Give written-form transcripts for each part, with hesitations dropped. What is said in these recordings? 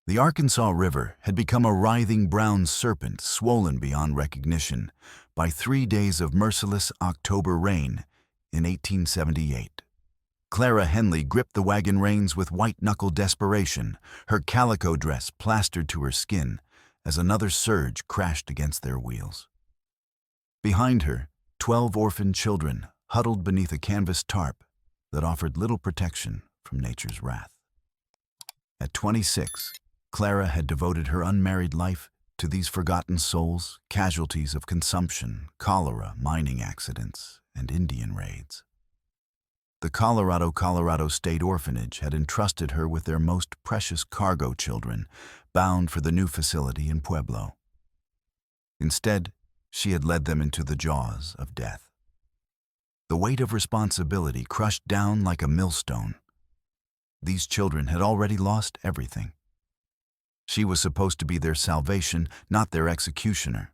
The Arkansas River had become a writhing brown serpent swollen beyond recognition by 3 days of merciless October rain in 1878. Clara Henley gripped the wagon reins with white-knuckle desperation, her calico dress plastered to her skin as another surge crashed against their wheels. Behind her, 12 orphaned children huddled beneath a canvas tarp that offered little protection from nature's wrath. At 26, Clara had devoted her unmarried life to these forgotten souls, casualties of consumption, cholera, mining accidents, and Indian raids. The Colorado State Orphanage had entrusted her with their most precious cargo children, bound for the new facility in Pueblo. Instead, she had led them into the jaws of death. The weight of responsibility crushed down like a millstone. These children had already lost everything. She was supposed to be their salvation, not their executioner.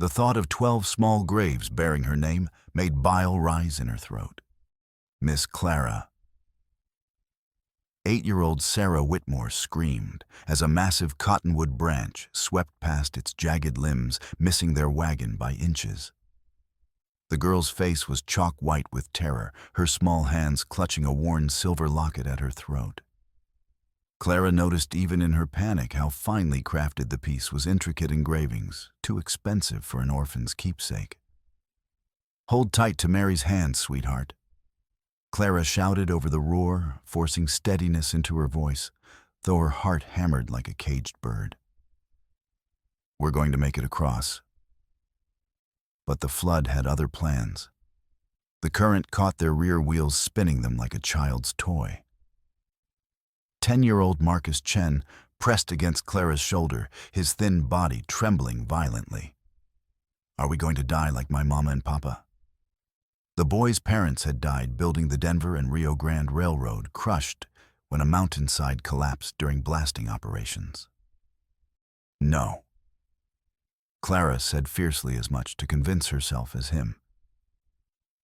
The thought of 12 small graves bearing her name made bile rise in her throat. Miss Clara. 8-year-old Sarah Whitmore screamed as a massive cottonwood branch swept past its jagged limbs, missing their wagon by inches. The girl's face was chalk white with terror, her small hands clutching a worn silver locket at her throat. Clara noticed even in her panic how finely crafted the piece was, intricate engravings, too expensive for an orphan's keepsake. "Hold tight to Mary's hand, sweetheart," Clara shouted over the roar, forcing steadiness into her voice, though her heart hammered like a caged bird. "We're going to make it across." But the flood had other plans. The current caught their rear wheels, spinning them like a child's toy. 10-year-old Marcus Chen pressed against Clara's shoulder, his thin body trembling violently. "Are we going to die like my mama and papa?" The boy's parents had died building the Denver and Rio Grande Railroad, crushed when a mountainside collapsed during blasting operations. "No." Clara said fiercely, as much to convince herself as him.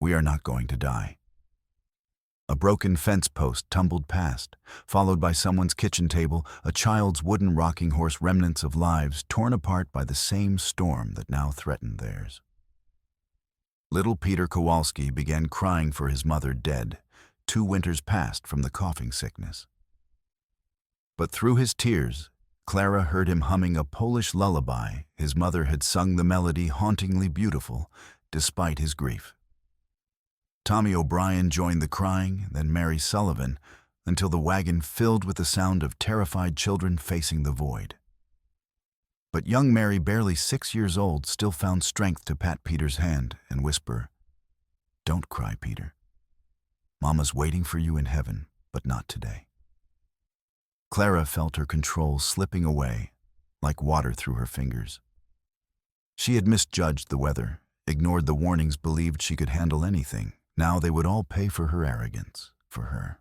"We are not going to die." A broken fence post tumbled past, followed by someone's kitchen table, a child's wooden rocking horse, remnants of lives torn apart by the same storm that now threatened theirs. Little Peter Kowalski began crying for his mother dead, 2 winters past from the coughing sickness. But through his tears, Clara heard him humming a Polish lullaby. His mother had sung the melody hauntingly beautiful, despite his grief. Tommy O'Brien joined the crying, then Mary Sullivan, until the wagon filled with the sound of terrified children facing the void. But young Mary, barely 6 years old, still found strength to pat Peter's hand and whisper, "Don't cry, Peter. Mama's waiting for you in heaven, but not today." Clara felt her control slipping away, like water through her fingers. She had misjudged the weather, ignored the warnings, believed she could handle anything. Now they would all pay for her arrogance, for her.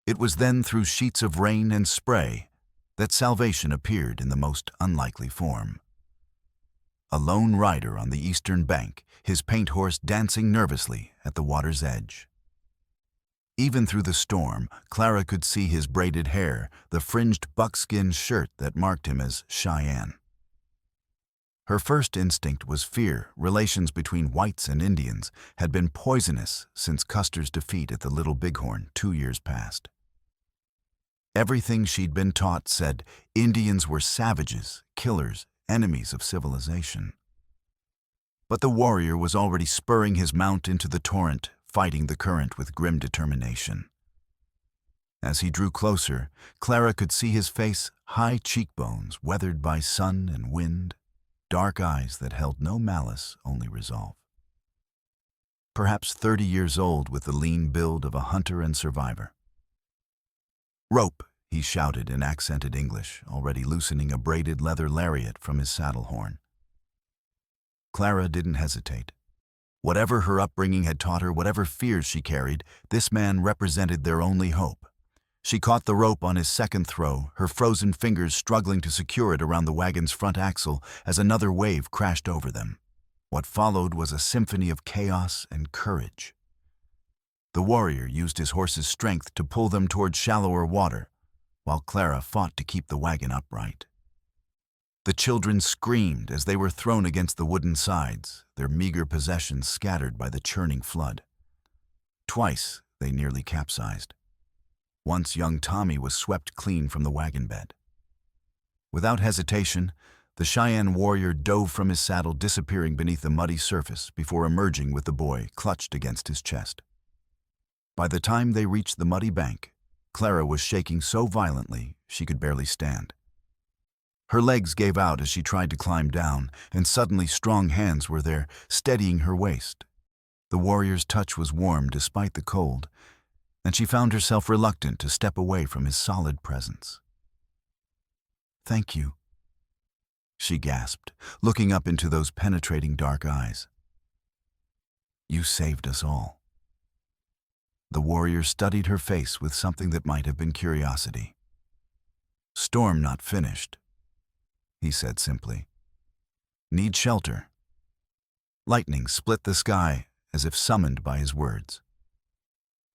It was then, through sheets of rain and spray, that salvation appeared in the most unlikely form. A lone rider on the eastern bank, his paint horse dancing nervously at the water's edge. Even through the storm, Clara could see his braided hair, the fringed buckskin shirt that marked him as Cheyenne. Her first instinct was fear. Relations between whites and Indians had been poisonous since Custer's defeat at the Little Bighorn 2 years past. Everything she'd been taught said Indians were savages, killers, enemies of civilization. But the warrior was already spurring his mount into the torrent, fighting the current with grim determination. As he drew closer, Clara could see his face, high cheekbones weathered by sun and wind, dark eyes that held no malice, only resolve. Perhaps 30 years old, with the lean build of a hunter and survivor. "Rope," he shouted in accented English, already loosening a braided leather lariat from his saddle horn. Clara didn't hesitate. Whatever her upbringing had taught her, whatever fears she carried, this man represented their only hope. She caught the rope on his second throw, her frozen fingers struggling to secure it around the wagon's front axle as another wave crashed over them. What followed was a symphony of chaos and courage. The warrior used his horse's strength to pull them toward shallower water, while Clara fought to keep the wagon upright. The children screamed as they were thrown against the wooden sides, their meager possessions scattered by the churning flood. Twice they nearly capsized. Once young Tommy was swept clean from the wagon bed. Without hesitation, the Cheyenne warrior dove from his saddle, disappearing beneath the muddy surface before emerging with the boy clutched against his chest. By the time they reached the muddy bank, Clara was shaking so violently she could barely stand. Her legs gave out as she tried to climb down, and suddenly strong hands were there, steadying her waist. The warrior's touch was warm despite the cold, and she found herself reluctant to step away from his solid presence. "Thank you," she gasped, looking up into those penetrating dark eyes. "You saved us all." The warrior studied her face with something that might have been curiosity. "Storm not finished," he said simply. "Need shelter." Lightning split the sky as if summoned by his words.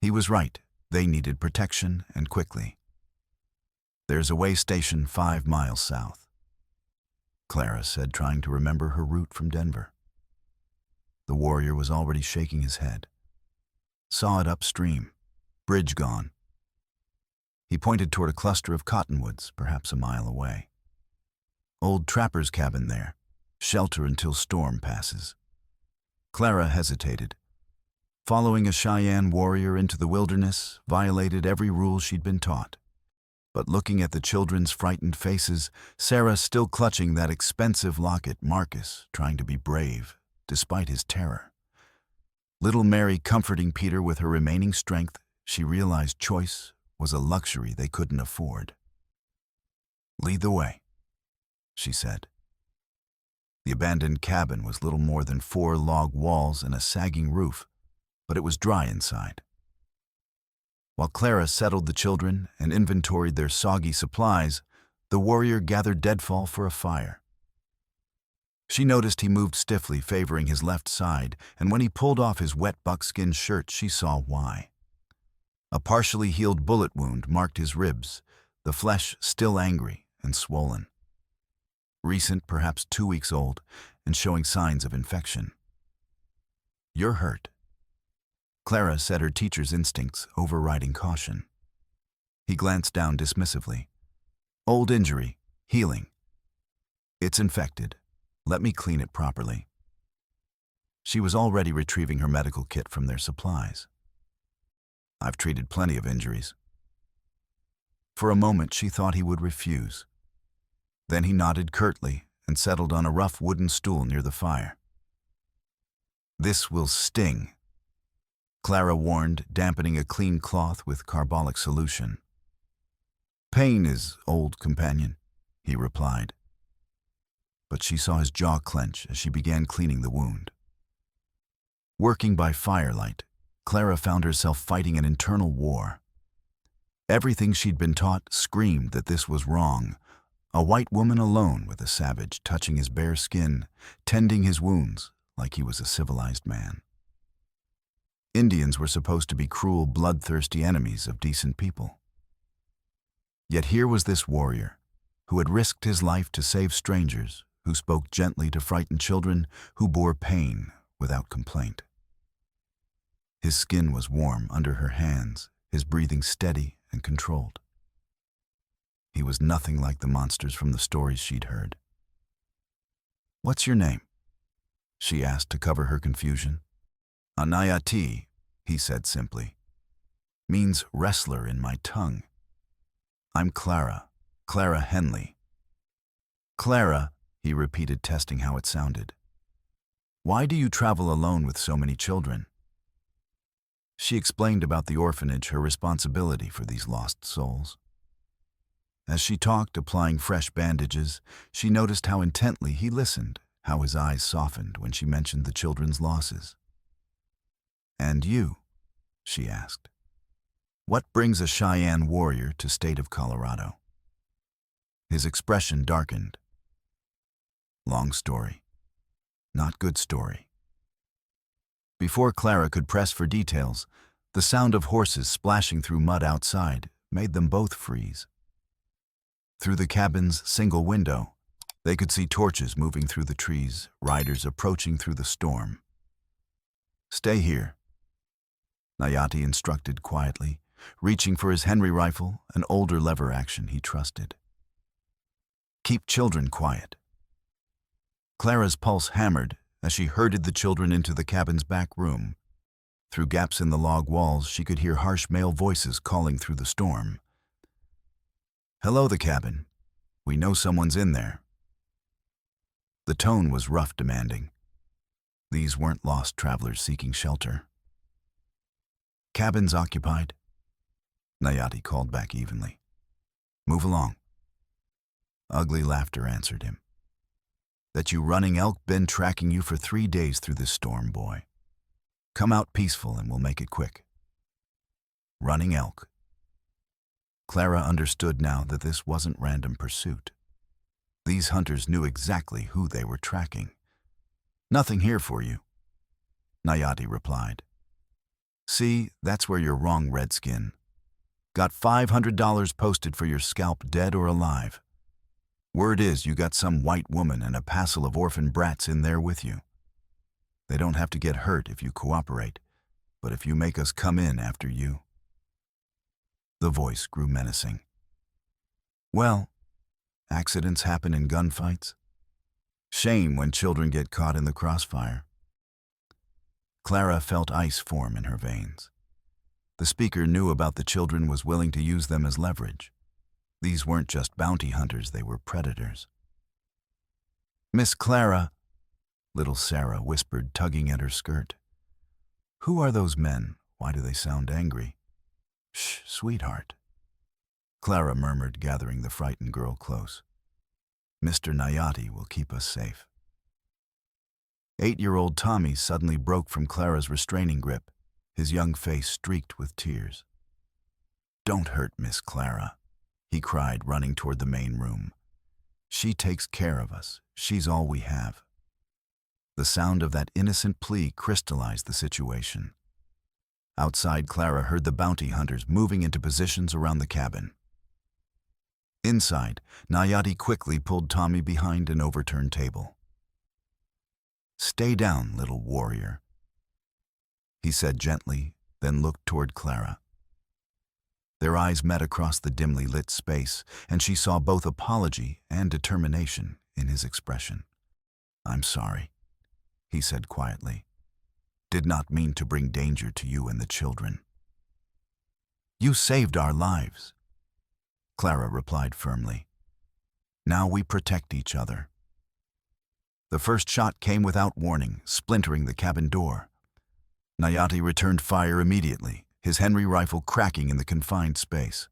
He was right. They needed protection, and quickly. "There's a way station 5 miles south," Clara said, trying to remember her route from Denver. The warrior was already shaking his head. "Saw it upstream. Bridge gone." He pointed toward a cluster of cottonwoods, perhaps a mile away. "Old trapper's cabin there. Shelter until storm passes." Clara hesitated. Following a Cheyenne warrior into the wilderness violated every rule she'd been taught. But looking at the children's frightened faces, Sarah still clutching that expensive locket, Marcus trying to be brave, despite his terror. Little Mary comforting Peter with her remaining strength, she realized choice was a luxury they couldn't afford. "Lead the way," she said. The abandoned cabin was little more than 4 log walls and a sagging roof, but it was dry inside. While Clara settled the children and inventoried their soggy supplies, the warrior gathered deadfall for a fire. She noticed he moved stiffly, favoring his left side, and when he pulled off his wet buckskin shirt, she saw why. A partially healed bullet wound marked his ribs, the flesh still angry and swollen. Recent, perhaps 2 weeks old, and showing signs of infection. "You're hurt," Clara said, her teacher's instincts overriding caution. He glanced down dismissively. "Old injury, healing. It's infected. Let me clean it properly." She was already retrieving her medical kit from their supplies. "I've treated plenty of injuries." For a moment she thought he would refuse. Then he nodded curtly and settled on a rough wooden stool near the fire. "This will sting," Clara warned, dampening a clean cloth with carbolic solution. "Pain is old companion," he replied. But she saw his jaw clench as she began cleaning the wound. Working by firelight, Clara found herself fighting an internal war. Everything she'd been taught screamed that this was wrong. A white woman alone with a savage touching his bare skin, tending his wounds like he was a civilized man. Indians were supposed to be cruel, bloodthirsty enemies of decent people. Yet here was this warrior, who had risked his life to save strangers, who spoke gently to frightened children, who bore pain without complaint. His skin was warm under her hands, his breathing steady and controlled. He was nothing like the monsters from the stories she'd heard. "What's your name?" she asked to cover her confusion. "Anayati," he said simply. "Means wrestler in my tongue. I'm Clara Henley." "Clara," he repeated, testing how it sounded. "Why do you travel alone with so many children?" She explained about the orphanage, her responsibility for these lost souls. As she talked, applying fresh bandages, she noticed how intently he listened, how his eyes softened when she mentioned the children's losses. "And you?" she asked. "What brings a Cheyenne warrior to state of Colorado?" His expression darkened. "Long story. Not good story." Before Clara could press for details, the sound of horses splashing through mud outside made them both freeze. Through the cabin's single window, they could see torches moving through the trees, riders approaching through the storm. "Stay here," Nayati instructed quietly, reaching for his Henry rifle, an older lever action he trusted. "Keep children quiet." Clara's pulse hammered as she herded the children into the cabin's back room. Through gaps in the log walls, she could hear harsh male voices calling through the storm. "Hello, the cabin. We know someone's in there." The tone was rough, demanding. These weren't lost travelers seeking shelter. "Cabin's occupied," Nayati called back evenly. "Move along." Ugly laughter answered him. "That you running elk been tracking you for 3 days through this storm, boy. Come out peaceful and we'll make it quick." Running elk. Clara understood now that this wasn't random pursuit. These hunters knew exactly who they were tracking. "Nothing here for you," Nayati replied. "See, that's where you're wrong, Redskin. Got $500 posted for your scalp, dead or alive. Word is you got some white woman and a passel of orphan brats in there with you. They don't have to get hurt if you cooperate, but if you make us come in after you." The voice grew menacing. "Well, accidents happen in gunfights. Shame when children get caught in the crossfire." Clara felt ice form in her veins. The speaker knew about the children, was willing to use them as leverage. These weren't just bounty hunters, they were predators. "Miss Clara," little Sarah whispered, tugging at her skirt. "Who are those men? Why do they sound angry?" "Shh, sweetheart," Clara murmured, gathering the frightened girl close. "Mr. Nayati will keep us safe." 8-year-old Tommy suddenly broke from Clara's restraining grip, his young face streaked with tears. "Don't hurt Miss Clara," he cried, running toward the main room. "She takes care of us. She's all we have." The sound of that innocent plea crystallized the situation. Outside, Clara heard the bounty hunters moving into positions around the cabin. Inside, Nayati quickly pulled Tommy behind an overturned table. "Stay down, little warrior," he said gently, then looked toward Clara. Their eyes met across the dimly lit space, and she saw both apology and determination in his expression. "I'm sorry," he said quietly. "Did not mean to bring danger to you and the children." "You saved our lives," Clara replied firmly. "Now we protect each other." The first shot came without warning, splintering the cabin door. Nayati returned fire immediately, his Henry rifle cracking in the confined space.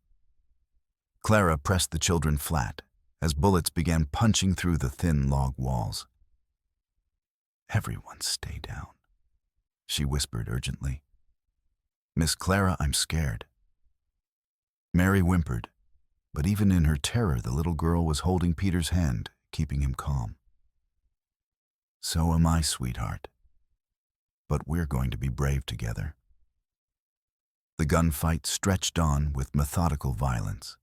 Clara pressed the children flat as bullets began punching through the thin log walls. "Everyone stay down," she whispered urgently. "Miss Clara, I'm scared." Mary whimpered, but even in her terror, the little girl was holding Peter's hand, keeping him calm. "So am I, sweetheart. But we're going to be brave together." The gunfight stretched on with methodical violence.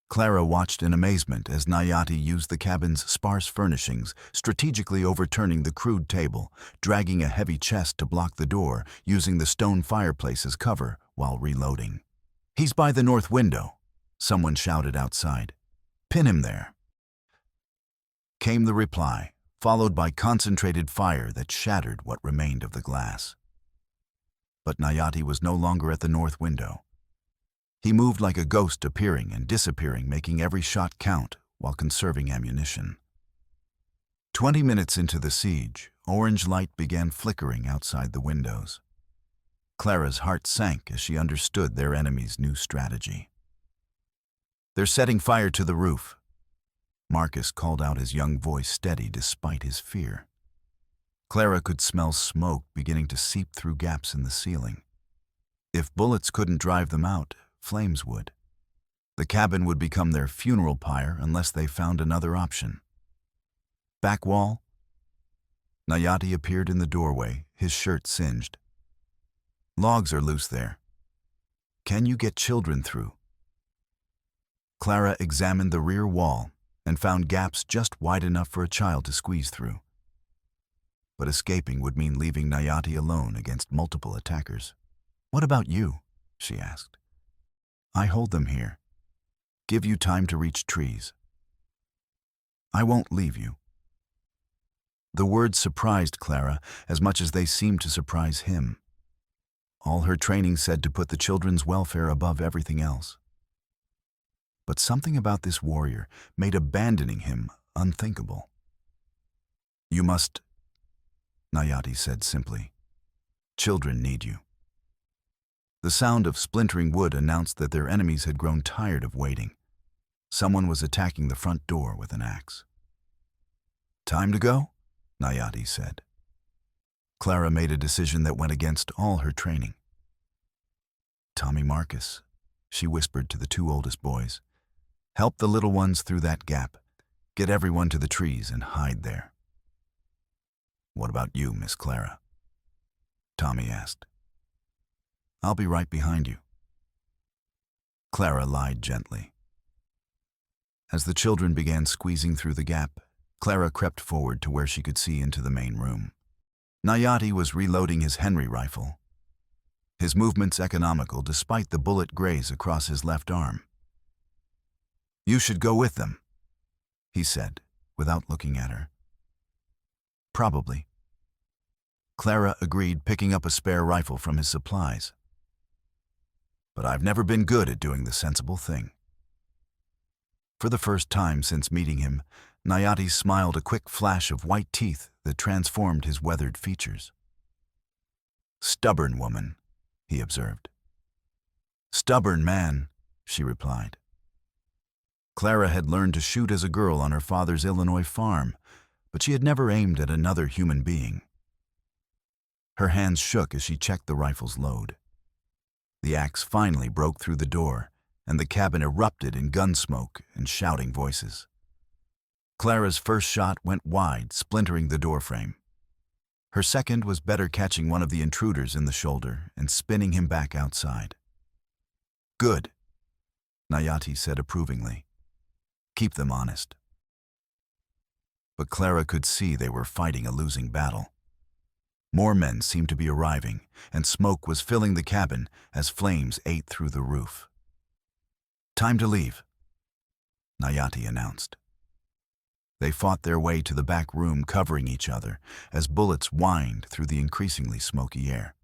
Clara watched in amazement as Nayati used the cabin's sparse furnishings, strategically overturning the crude table, dragging a heavy chest to block the door, using the stone fireplace as cover while reloading. "He's by the north window," someone shouted outside. "Pin him there." Came the reply, followed by concentrated fire that shattered what remained of the glass. But Nayati was no longer at the north window. He moved like a ghost, appearing and disappearing, making every shot count while conserving ammunition. 20 minutes into the siege, orange light began flickering outside the windows. Clara's heart sank as she understood their enemy's new strategy. "They're setting fire to the roof," Marcus called out, his young voice steady despite his fear. Clara could smell smoke beginning to seep through gaps in the ceiling. If bullets couldn't drive them out, flames would. The cabin would become their funeral pyre unless they found another option. "Back wall?" Nayati appeared in the doorway, his shirt singed. "Logs are loose there. Can you get children through?" Clara examined the rear wall and found gaps just wide enough for a child to squeeze through. But escaping would mean leaving Nayati alone against multiple attackers. "What about you?" she asked. "I hold them here. Give you time to reach trees. I won't leave you." The words surprised Clara as much as they seemed to surprise him. All her training said to put the children's welfare above everything else. But something about this warrior made abandoning him unthinkable. "You must," Nayati said simply. "Children need you." The sound of splintering wood announced that their enemies had grown tired of waiting. Someone was attacking the front door with an axe. "Time to go?" Nayati said. Clara made a decision that went against all her training. "Tommy Marcus," she whispered to the two oldest boys. "Help the little ones through that gap. Get everyone to the trees and hide there." "What about you, Miss Clara?" Tommy asked. "I'll be right behind you." Clara lied gently. As the children began squeezing through the gap, Clara crept forward to where she could see into the main room. Nayati was reloading his Henry rifle, his movements economical despite the bullet graze across his left arm. "You should go with them," he said, without looking at her. "Probably." Clara agreed, picking up a spare rifle from his supplies. "But I've never been good at doing the sensible thing." For the first time since meeting him, Nayati smiled, a quick flash of white teeth that transformed his weathered features. "Stubborn woman," he observed. "Stubborn man," she replied. Clara had learned to shoot as a girl on her father's Illinois farm, but she had never aimed at another human being. Her hands shook as she checked the rifle's load. The axe finally broke through the door, and the cabin erupted in gun smoke and shouting voices. Clara's first shot went wide, splintering the doorframe. Her second was better, catching one of the intruders in the shoulder and spinning him back outside. "Good," Nayati said approvingly. "Keep them honest." But Clara could see they were fighting a losing battle. More men seemed to be arriving, and smoke was filling the cabin as flames ate through the roof. "Time to leave," Nayati announced. They fought their way to the back room, covering each other as bullets whined through the increasingly smoky air.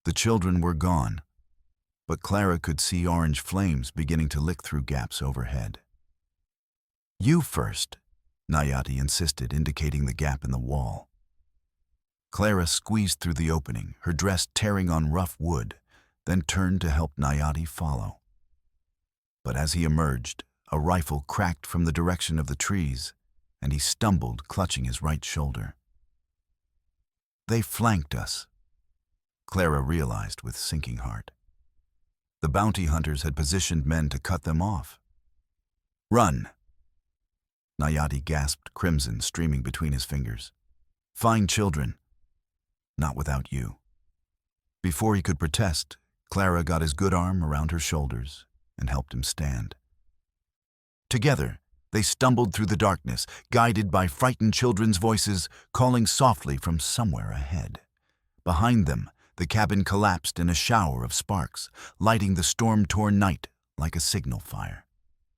The children were gone, but Clara could see orange flames beginning to lick through gaps overhead. "You first," Nayati insisted, indicating the gap in the wall. Clara squeezed through the opening, her dress tearing on rough wood, then turned to help Nayati follow. But as he emerged, a rifle cracked from the direction of the trees, and he stumbled, clutching his right shoulder. "They flanked us," Clara realized with sinking heart. The bounty hunters had positioned men to cut them off. "Run!" Nayati gasped, crimson streaming between his fingers. "Find children. Not without you." Before he could protest, Clara got his good arm around her shoulders and helped him stand. Together, they stumbled through the darkness, guided by frightened children's voices calling softly from somewhere ahead. Behind them, the cabin collapsed in a shower of sparks, lighting the storm-torn night like a signal fire.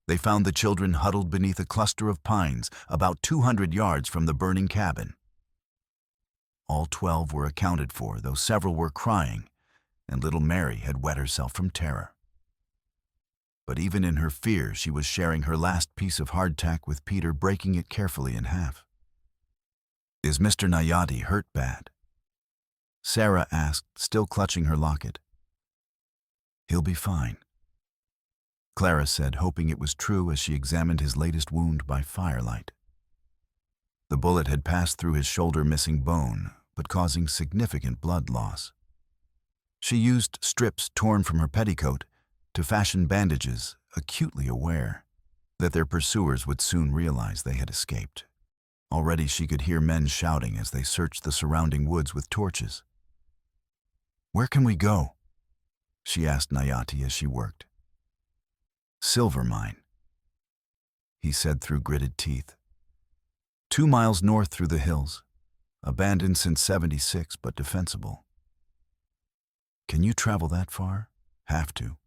They found the children huddled beneath a cluster of pines about 200 yards from the burning cabin. All 12 were accounted for, though several were crying, and little Mary had wet herself from terror. But even in her fear, she was sharing her last piece of hardtack with Peter, breaking it carefully in half. "Is Mr. Nayati hurt bad?" Sarah asked, still clutching her locket. "He'll be fine," Clara said, hoping it was true as she examined his latest wound by firelight. The bullet had passed through his shoulder, missing bone, but causing significant blood loss. She used strips torn from her petticoat to fashion bandages, acutely aware that their pursuers would soon realize they had escaped. Already she could hear men shouting as they searched the surrounding woods with torches. "Where can we go?" she asked Nayati as she worked. Silver mine, he said through gritted teeth. 2 miles north through the hills, abandoned since '76 but defensible. Can you travel that far? Have to.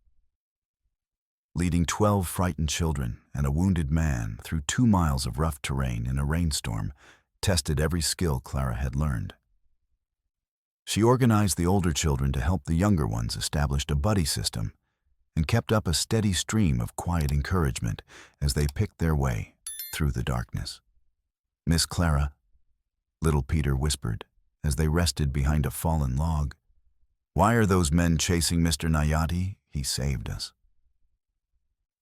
Leading 12 frightened children and a wounded man through 2 miles of rough terrain in a rainstorm tested every skill Clara had learned. She organized the older children to help the younger ones, established a buddy system, and kept up a steady stream of quiet encouragement as they picked their way through the darkness. "Miss Clara," little Peter whispered as they rested behind a fallen log, "why are those men chasing Mr. Nayati? He saved us."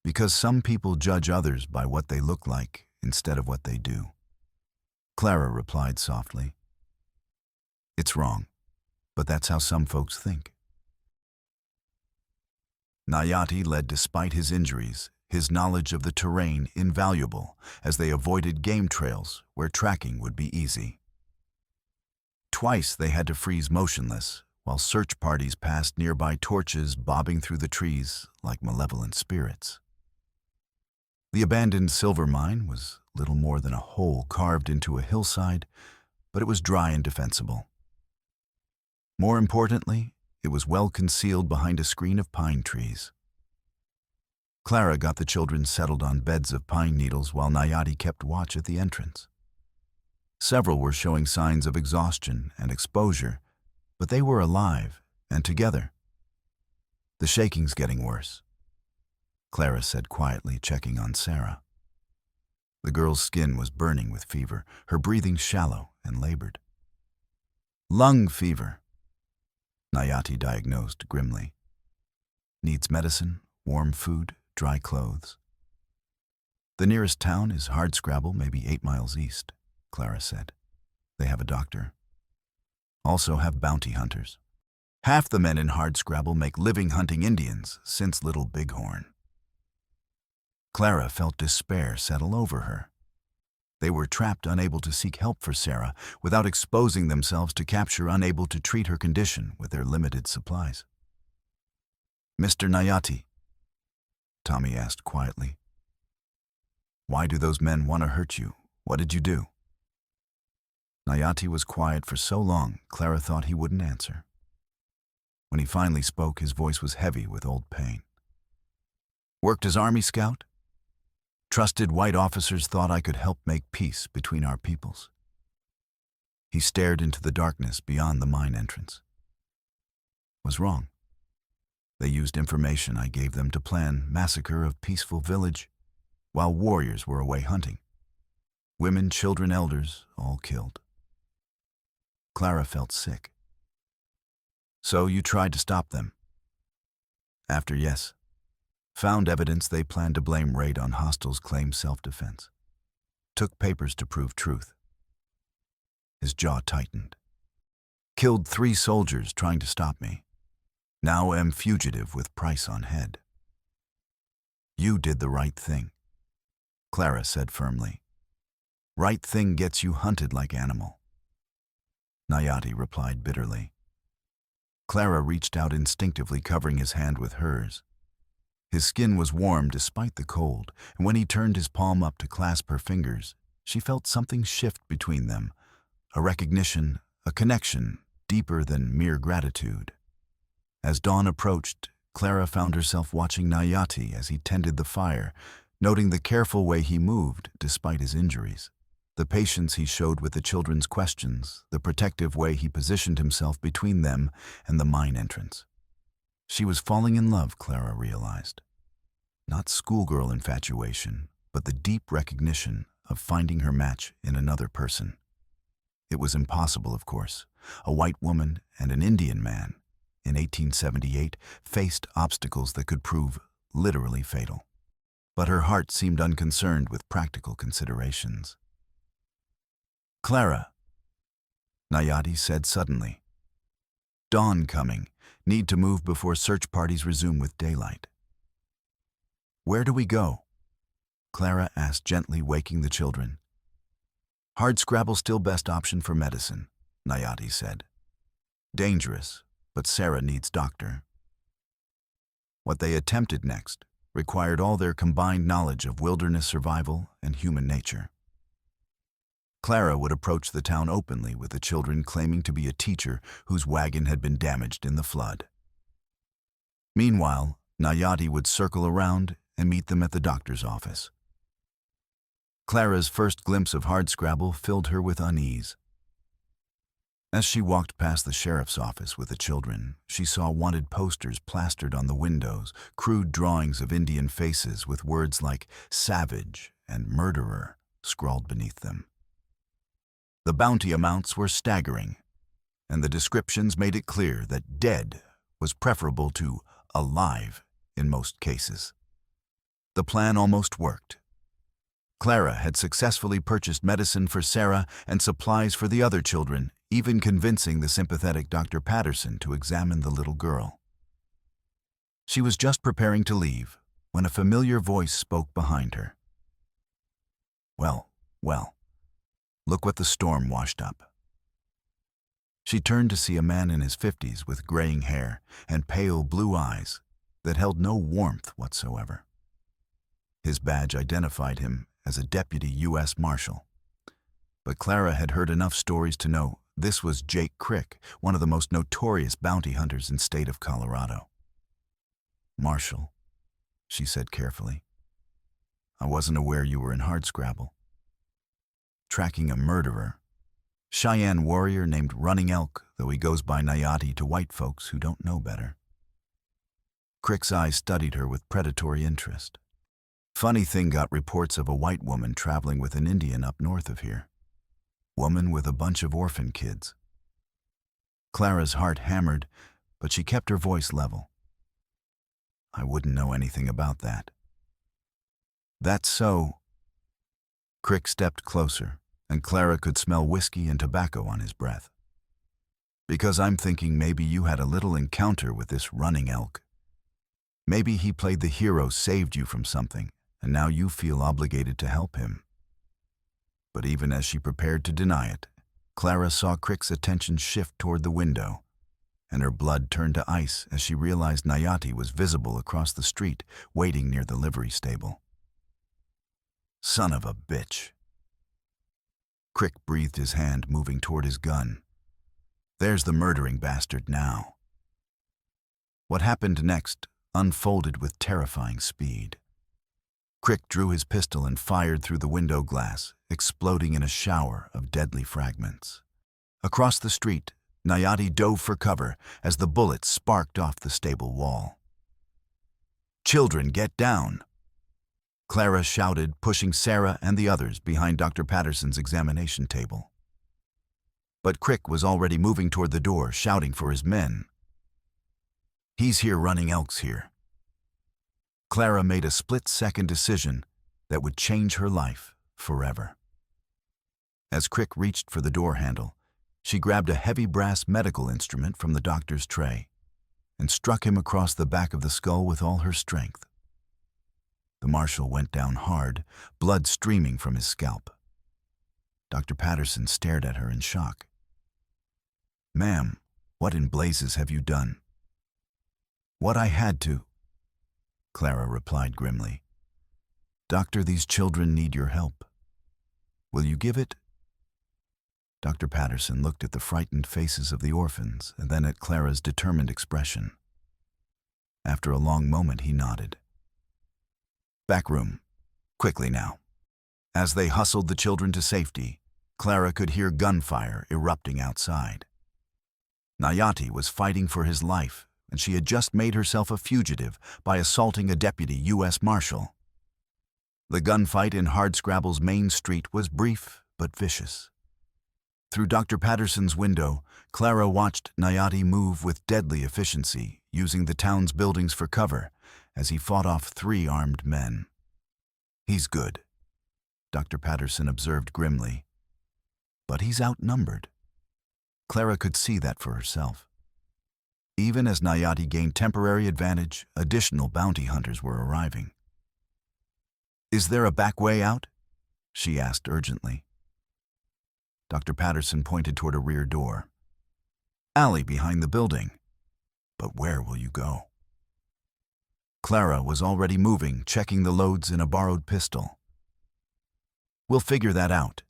"Because some people judge others by what they look like instead of what they do," Clara replied softly. "It's wrong, but that's how some folks think." Nayati led despite his injuries, his knowledge of the terrain invaluable as they avoided game trails where tracking would be easy. Twice they had to freeze motionless while search parties passed nearby torches bobbing through the trees like malevolent spirits. The abandoned silver mine was little more than a hole carved into a hillside, but it was dry and defensible. More importantly, it was well concealed behind a screen of pine trees. Clara got the children settled on beds of pine needles while Nayati kept watch at the entrance. Several were showing signs of exhaustion and exposure, but they were alive and together. "The shaking's getting worse," Clara said quietly, checking on Sarah. The girl's skin was burning with fever, her breathing shallow and labored. "Lung fever," Nayati diagnosed grimly. "Needs medicine, warm food, dry clothes." "The nearest town is Hardscrabble, maybe 8 miles east," Clara said. "They have a doctor. Also have bounty hunters. Half the men in Hardscrabble make living hunting Indians since Little Bighorn." Clara felt despair settle over her. They were trapped, unable to seek help for Sarah without exposing themselves to capture, unable to treat her condition with their limited supplies. "Mr. Nayati," Tommy asked quietly, "why do those men want to hurt you? What did you do?" Nayati was quiet for so long, Clara thought he wouldn't answer. When he finally spoke, his voice was heavy with old pain. "Worked as Army Scout. Trusted white officers thought I could help make peace between our peoples." He stared into the darkness beyond the mine entrance. "Was wrong. They used information I gave them to plan massacre of peaceful village while warriors were away hunting. Women, children, elders, all killed." Clara felt sick. "So you tried to stop them?" "After, yes. Found evidence they planned to blame raid on hostiles' claimed self-defense. Took papers to prove truth." His jaw tightened. "Killed 3 soldiers trying to stop me. Now am fugitive with price on head." "You did the right thing," Clara said firmly. "Right thing gets you hunted like animal." Nayati replied bitterly. Clara reached out instinctively, covering his hand with hers. His skin was warm despite the cold, and when he turned his palm up to clasp her fingers, she felt something shift between them, a recognition, a connection deeper than mere gratitude. As dawn approached, Clara found herself watching Nayati as he tended the fire, noting the careful way he moved despite his injuries, the patience he showed with the children's questions, the protective way he positioned himself between them and the mine entrance. She was falling in love, Clara realized. Not schoolgirl infatuation, but the deep recognition of finding her match in another person. It was impossible, of course. A white woman and an Indian man, in 1878, faced obstacles that could prove literally fatal. But her heart seemed unconcerned with practical considerations. "Clara," Nayati said suddenly. "Dawn coming. Need to move before search parties resume with daylight." "Where do we go?" Clara asked gently, waking the children. "Hardscrabble still best option for medicine," Nayati said. "Dangerous, but Sarah needs doctor." What they attempted next required all their combined knowledge of wilderness survival and human nature. Clara would approach the town openly with the children claiming to be a teacher whose wagon had been damaged in the flood. Meanwhile, Nayati would circle around and meet them at the doctor's office. Clara's first glimpse of Hardscrabble filled her with unease. As she walked past the sheriff's office with the children, she saw wanted posters plastered on the windows, crude drawings of Indian faces with words like savage and murderer scrawled beneath them. The bounty amounts were staggering, and the descriptions made it clear that dead was preferable to alive in most cases. The plan almost worked. Clara had successfully purchased medicine for Sarah and supplies for the other children, even convincing the sympathetic Dr. Patterson to examine the little girl. She was just preparing to leave when a familiar voice spoke behind her. Well, look what the storm washed up. She turned to see a man in his 50s with graying hair and pale blue eyes that held no warmth whatsoever. His badge identified him as a deputy U.S. Marshal. But Clara had heard enough stories to know this was Jake Crick, one of the most notorious bounty hunters in the state of Colorado. "Marshal," she said carefully, "I wasn't aware you were in Hardscrabble. Tracking a murderer, Cheyenne warrior named Running Elk, though he goes by Nayati to white folks who don't know better." Crick's eyes studied her with predatory interest. "Funny thing, got reports of a white woman traveling with an Indian up north of here. Woman with a bunch of orphan kids." Clara's heart hammered, but she kept her voice level. "I wouldn't know anything about that." "That's so." Crick stepped closer, and Clara could smell whiskey and tobacco on his breath. "Because I'm thinking maybe you had a little encounter with this Running Elk. Maybe he played the hero, saved you from something, and now you feel obligated to help him." But even as she prepared to deny it, Clara saw Crick's attention shift toward the window, and her blood turned to ice as she realized Nayati was visible across the street, waiting near the livery stable. "Son of a bitch." Crick breathed his hand, moving toward his gun. "There's the murdering bastard now." What happened next unfolded with terrifying speed. Crick drew his pistol and fired through the window glass, exploding in a shower of deadly fragments. Across the street, Nayati dove for cover as the bullets sparked off the stable wall. "Children, get down!" Clara shouted, pushing Sarah and the others behind Dr. Patterson's examination table. But Crick was already moving toward the door, shouting for his men. "He's here, Running Elk's here." Clara made a split-second decision that would change her life forever. As Crick reached for the door handle, she grabbed a heavy brass medical instrument from the doctor's tray and struck him across the back of the skull with all her strength. The marshal went down hard, blood streaming from his scalp. Dr. Patterson stared at her in shock. "Ma'am, what in blazes have you done?" "What I had to," Clara replied grimly. "Doctor, these children need your help. Will you give it?" Dr. Patterson looked at the frightened faces of the orphans and then at Clara's determined expression. After a long moment, he nodded. "Back room. Quickly now." As they hustled the children to safety, Clara could hear gunfire erupting outside. Nayati was fighting for his life, and she had just made herself a fugitive by assaulting a deputy U.S. Marshal. The gunfight in Hardscrabble's main street was brief but vicious. Through Dr. Patterson's window, Clara watched Nayati move with deadly efficiency, using the town's buildings for cover, as he fought off 3 armed men. "He's good," Dr. Patterson observed grimly. "But he's outnumbered." Clara could see that for herself. Even as Nayati gained temporary advantage, additional bounty hunters were arriving. "Is there a back way out?" she asked urgently. Dr. Patterson pointed toward a rear door. "Alley behind the building. But where will you go?" Clara was already moving, checking the loads in a borrowed pistol. "We'll figure that out."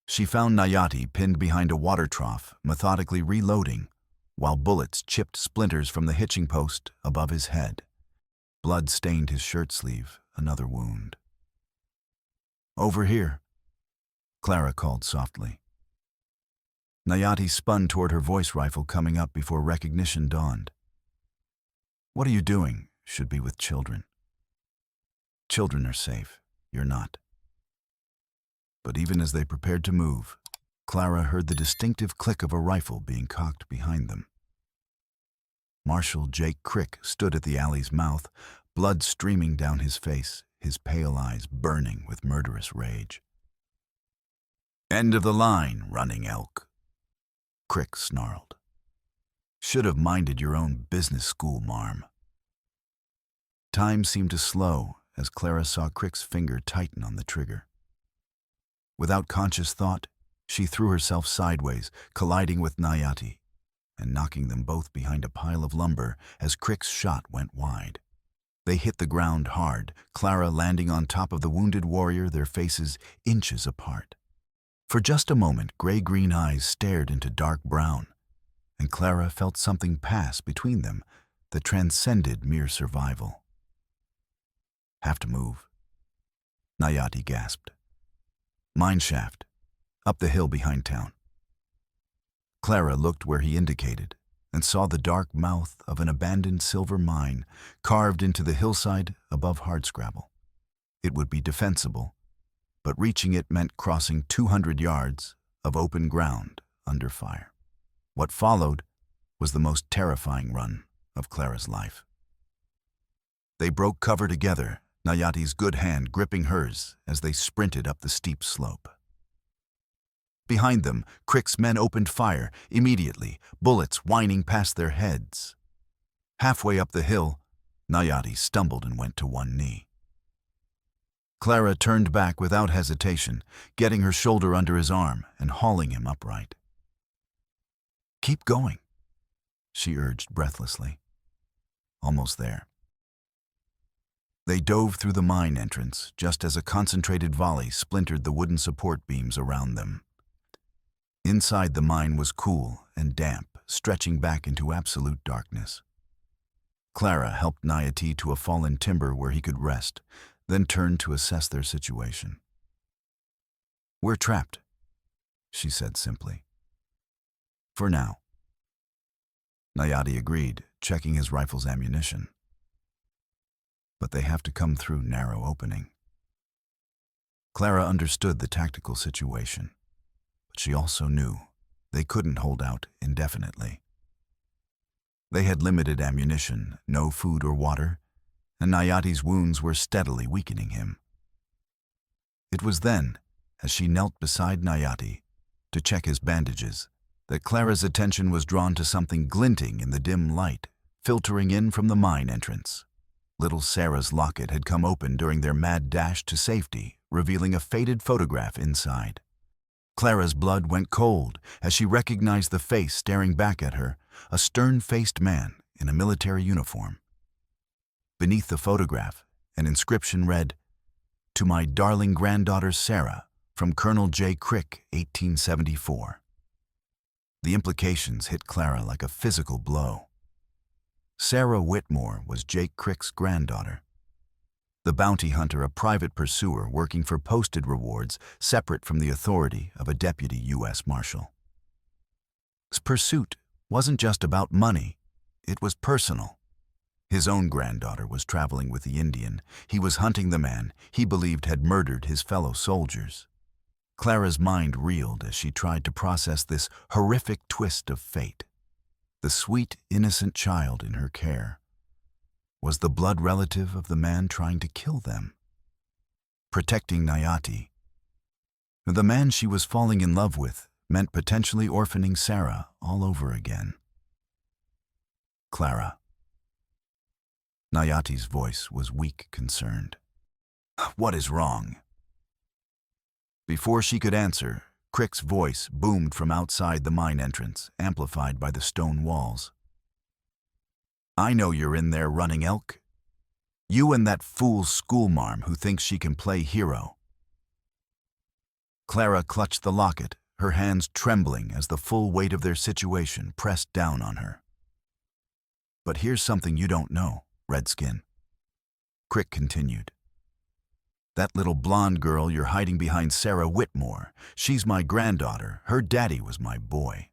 She found Nayati pinned behind a water trough, methodically reloading, while bullets chipped splinters from the hitching post above his head. Blood stained his shirt sleeve, another wound. "Over here," Clara called softly. Nayati spun toward her voice rifle, coming up before recognition dawned. "What are you doing? Should be with children." "Children are safe. You're not." But even as they prepared to move, Clara heard the distinctive click of a rifle being cocked behind them. Marshal Jake Crick stood at the alley's mouth, blood streaming down his face, his pale eyes burning with murderous rage. "End of the line, running elk," Crick snarled. "Should have minded your own business, school marm." Time seemed to slow as Clara saw Crick's finger tighten on the trigger. Without conscious thought, she threw herself sideways, colliding with Nayati, and knocking them both behind a pile of lumber as Crick's shot went wide. They hit the ground hard, Clara landing on top of the wounded warrior, their faces inches apart. For just a moment, gray-green eyes stared into dark brown, and Clara felt something pass between them that transcended mere survival. "Have to move," Nayati gasped. "Mine shaft, up the hill behind town." Clara looked where he indicated and saw the dark mouth of an abandoned silver mine carved into the hillside above Hardscrabble. It would be defensible, but reaching it meant crossing 200 yards of open ground under fire. What followed was the most terrifying run of Clara's life. They broke cover together, Nayati's good hand gripping hers as they sprinted up the steep slope. Behind them, Crick's men opened fire immediately, bullets whining past their heads. Halfway up the hill, Nayati stumbled and went to one knee. Clara turned back without hesitation, getting her shoulder under his arm and hauling him upright. "Keep going," she urged breathlessly. Almost there. They dove through the mine entrance just as a concentrated volley splintered the wooden support beams around them. Inside, the mine was cool and damp, stretching back into absolute darkness. Clara helped Nayati to a fallen timber where he could rest, then turned to assess their situation. "We're trapped," she said simply. "For now." Nayati agreed, checking his rifle's ammunition. "But they have to come through narrow opening." Clara understood the tactical situation, but she also knew they couldn't hold out indefinitely. They had limited ammunition, no food or water, and Nayati's wounds were steadily weakening him. It was then, as she knelt beside Nayati to check his bandages, that Clara's attention was drawn to something glinting in the dim light, filtering in from the mine entrance. Little Sarah's locket had come open during their mad dash to safety, revealing a faded photograph inside. Clara's blood went cold as she recognized the face staring back at her, a stern-faced man in a military uniform. Beneath the photograph, an inscription read, "To my darling granddaughter Sarah, from Colonel J. Crick, 1874. The implications hit Clara like a physical blow. Sarah Whitmore was Jake Crick's granddaughter. The bounty hunter, a private pursuer working for posted rewards separate from the authority of a deputy U.S. Marshal. His pursuit wasn't just about money, it was personal. His own granddaughter was traveling with the Indian. He was hunting the man he believed had murdered his fellow soldiers. Clara's mind reeled as she tried to process this horrific twist of fate. The sweet, innocent child in her care was the blood relative of the man trying to kill them. Protecting Nayati, the man she was falling in love with, meant potentially orphaning Sarah all over again. "Clara." Nayati's voice was weak, concerned. "What is wrong?" Before she could answer, Crick's voice boomed from outside the mine entrance, amplified by the stone walls. "I know you're in there, running elk. You and that fool schoolmarm who thinks she can play hero." Clara clutched the locket, her hands trembling as the full weight of their situation pressed down on her. "But here's something you don't know, Redskin," Crick continued. "That little blonde girl you're hiding behind, Sarah Whitmore, she's my granddaughter. Her daddy was my boy.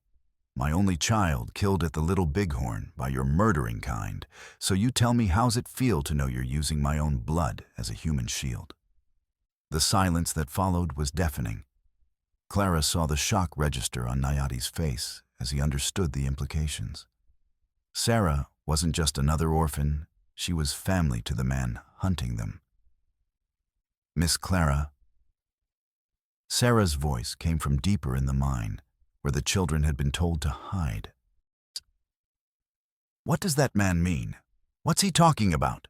My only child killed at the Little Bighorn by your murdering kind. So you tell me, how's it feel to know you're using my own blood as a human shield?" The silence that followed was deafening. Clara saw the shock register on Nayati's face as he understood the implications. Sarah wasn't just another orphan, she was family to the man hunting them. "Miss Clara." Sarah's voice came from deeper in the mine, where the children had been told to hide. "What does that man mean? What's he talking about?"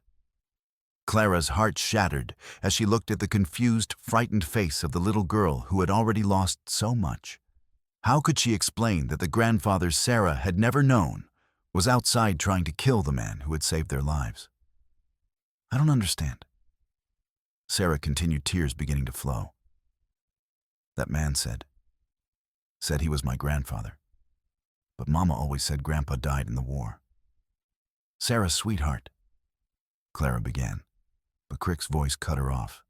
Clara's heart shattered as she looked at the confused, frightened face of the little girl who had already lost so much. How could she explain that the grandfather Sarah had never known was outside trying to kill the man who had saved their lives? "I don't understand." Sarah continued, tears beginning to flow. "That man said he was my grandfather. But Mama always said Grandpa died in the war." "Sarah, sweetheart," Clara began, but Crick's voice cut her off.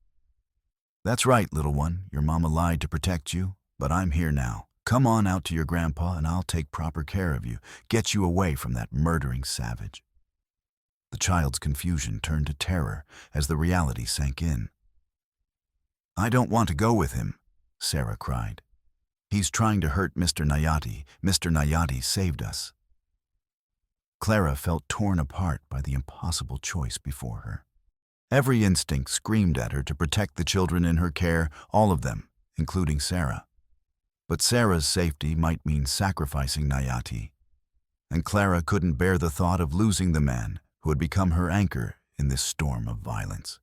"That's right, little one. Your mama lied to protect you, but I'm here now. Come on out to your grandpa and I'll take proper care of you, get you away from that murdering savage." The child's confusion turned to terror as the reality sank in. "I don't want to go with him," Sarah cried. "He's trying to hurt Mr. Nayati. Mr. Nayati saved us." Clara felt torn apart by the impossible choice before her. Every instinct screamed at her to protect the children in her care, all of them, including Sarah. But Sarah's safety might mean sacrificing Nayati, and Clara couldn't bear the thought of losing the man who had become her anchor in this storm of violence.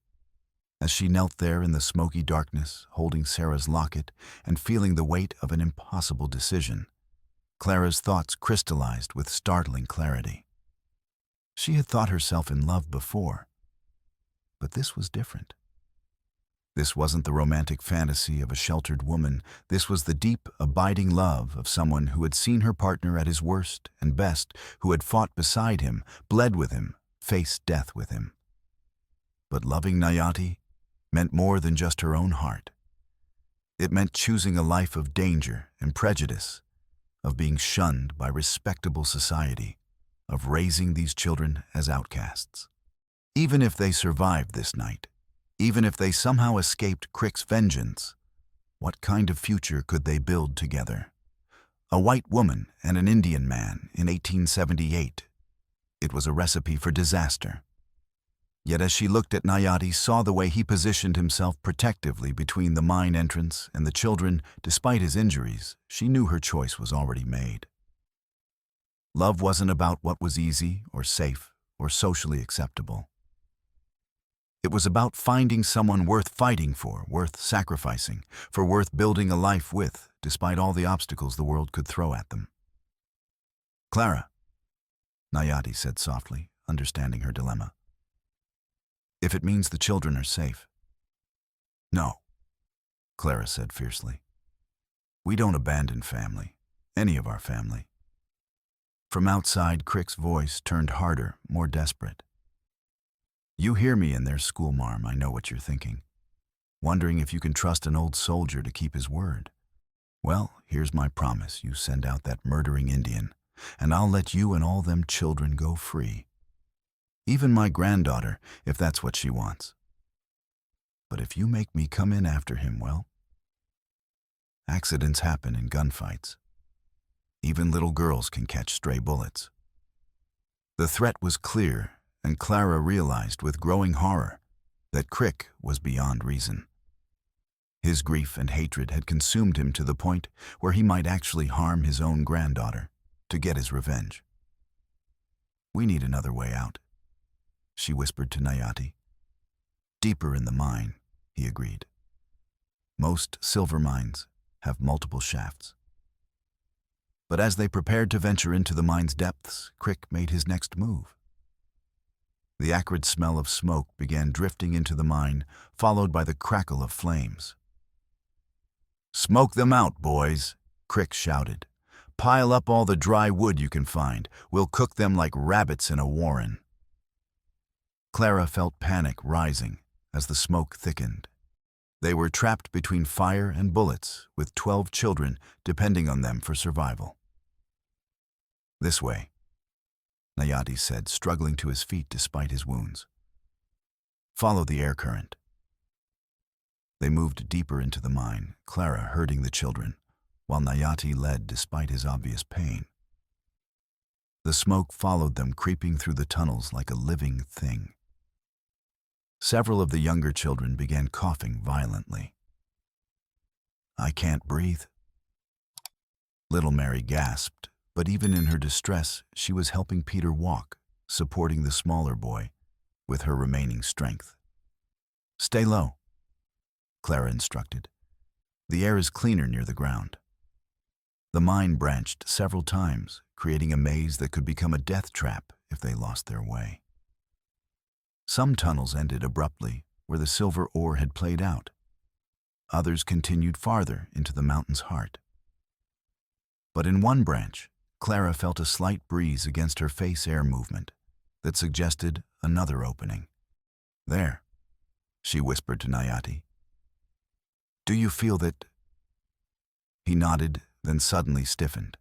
As she knelt there in the smoky darkness, holding Sarah's locket and feeling the weight of an impossible decision, Clara's thoughts crystallized with startling clarity. She had thought herself in love before, but this was different. This wasn't the romantic fantasy of a sheltered woman. This was the deep, abiding love of someone who had seen her partner at his worst and best, who had fought beside him, bled with him, faced death with him. But loving Nayati meant more than just her own heart. It meant choosing a life of danger and prejudice, of being shunned by respectable society, of raising these children as outcasts. Even if they survived this night, even if they somehow escaped Crick's vengeance, what kind of future could they build together? A white woman and an Indian man in 1878. It was a recipe for disaster. Yet as she looked at Nayati, saw the way he positioned himself protectively between the mine entrance and the children, despite his injuries, she knew her choice was already made. Love wasn't about what was easy or safe or socially acceptable. It was about finding someone worth fighting for, worth sacrificing, for worth building a life with, despite all the obstacles the world could throw at them. "Clara," Nayati said softly, understanding her dilemma. "If it means the children are safe." "No," Clara said fiercely. "We don't abandon family, any of our family." From outside, Crick's voice turned harder, more desperate. "You hear me in there, schoolmarm, I know what you're thinking. Wondering if you can trust an old soldier to keep his word. Well, here's my promise. You send out that murdering Indian, and I'll let you and all them children go free. Even my granddaughter, if that's what she wants. But if you make me come in after him, well, accidents happen in gunfights. Even little girls can catch stray bullets." The threat was clear, and Clara realized with growing horror that Crick was beyond reason. His grief and hatred had consumed him to the point where he might actually harm his own granddaughter to get his revenge. "We need another way out," she whispered to Nayati. "Deeper in the mine," he agreed. "Most silver mines have multiple shafts." But as they prepared to venture into the mine's depths, Crick made his next move. The acrid smell of smoke began drifting into the mine, followed by the crackle of flames. "Smoke them out, boys," Crick shouted. "Pile up all the dry wood you can find. We'll cook them like rabbits in a warren." Clara felt panic rising as the smoke thickened. They were trapped between fire and bullets, with 12 children depending on them for survival. "This way," Nayati said, struggling to his feet despite his wounds. "Follow the air current." They moved deeper into the mine, Clara herding the children, while Nayati led despite his obvious pain. The smoke followed them, creeping through the tunnels like a living thing. Several of the younger children began coughing violently. "I can't breathe," little Mary gasped, but even in her distress, she was helping Peter walk, supporting the smaller boy with her remaining strength. "Stay low," Clara instructed. "The air is cleaner near the ground." The mine branched several times, creating a maze that could become a death trap if they lost their way. Some tunnels ended abruptly where the silver ore had played out. Others continued farther into the mountain's heart. But in one branch, Clara felt a slight breeze against her face air movement that suggested another opening. "There," she whispered to Nayati. "Do you feel that?" He nodded, then suddenly stiffened.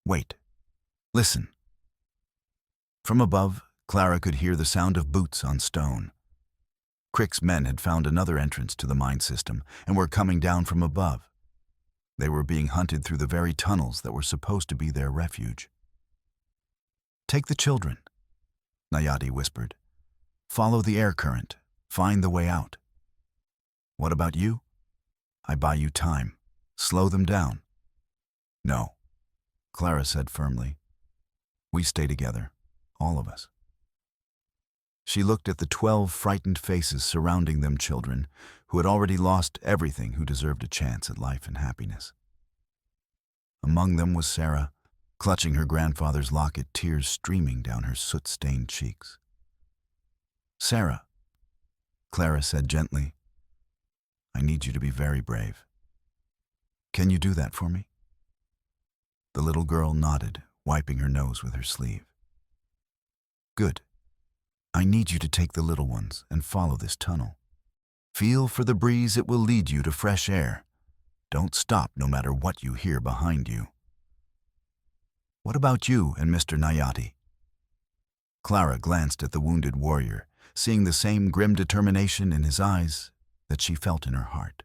"Wait. Listen." From above, Clara could hear the sound of boots on stone. Crick's men had found another entrance to the mine system and were coming down from above. They were being hunted through the very tunnels that were supposed to be their refuge. "Take the children," Nayati whispered. "Follow the air current. Find the way out. What about you? I buy you time. Slow them down." "No," Clara said firmly. "We stay together, all of us." She looked at the 12 frightened faces surrounding them children who had already lost everything who deserved a chance at life and happiness. Among them was Sarah, clutching her grandfather's locket, tears streaming down her soot-stained cheeks. "Sarah," Clara said gently, "I need you to be very brave. Can you do that for me?" The little girl nodded, wiping her nose with her sleeve. "Good. I need you to take the little ones and follow this tunnel. Feel for the breeze, it will lead you to fresh air. Don't stop no matter what you hear behind you." "What about you and Mr. Nayati?" Clara glanced at the wounded warrior, seeing the same grim determination in his eyes that she felt in her heart.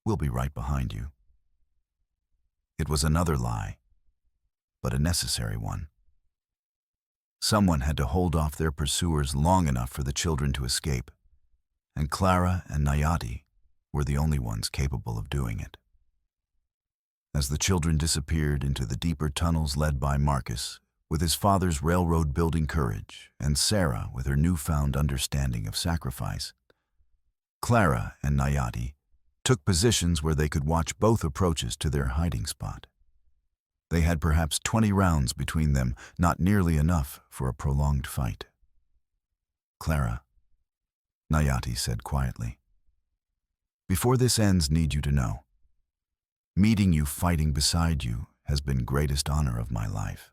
"We'll be right behind you." It was another lie, but a necessary one. Someone had to hold off their pursuers long enough for the children to escape, and Clara and Nayati were the only ones capable of doing it. As the children disappeared into the deeper tunnels led by Marcus, with his father's railroad-building courage, and Sarah with her newfound understanding of sacrifice, Clara and Nayati took positions where they could watch both approaches to their hiding spot. They had perhaps 20 rounds between them, not nearly enough for a prolonged fight. "Clara," Nayati said quietly, "before this ends, need you to know. Meeting you fighting beside you has been greatest honor of my life."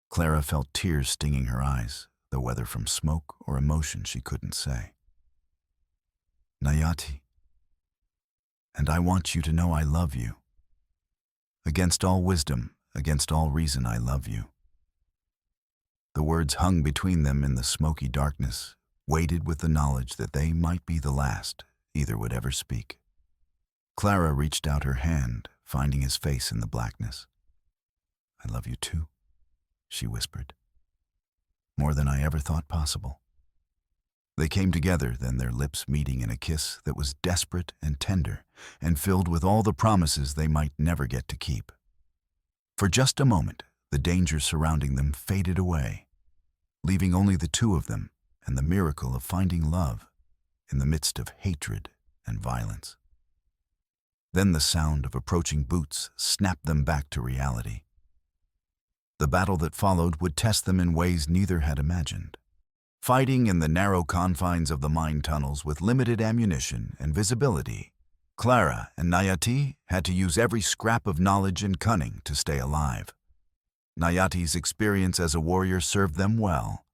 Clara felt tears stinging her eyes, though whether from smoke or emotion she couldn't say. "Nayati, and I want you to know I love you. Against all wisdom, against all reason, I love you." The words hung between them in the smoky darkness, weighted with the knowledge that they might be the last either would ever speak. Clara reached out her hand, finding his face in the blackness. "I love you too," she whispered. "More than I ever thought possible." They came together, then their lips meeting in a kiss that was desperate and tender, and filled with all the promises they might never get to keep. For just a moment, the danger surrounding them faded away, leaving only the two of them and the miracle of finding love in the midst of hatred and violence. Then the sound of approaching boots snapped them back to reality. The battle that followed would test them in ways neither had imagined. Fighting in the narrow confines of the mine tunnels with limited ammunition and visibility, Clara and Nayati had to use every scrap of knowledge and cunning to stay alive. Nayati's experience as a warrior served them well.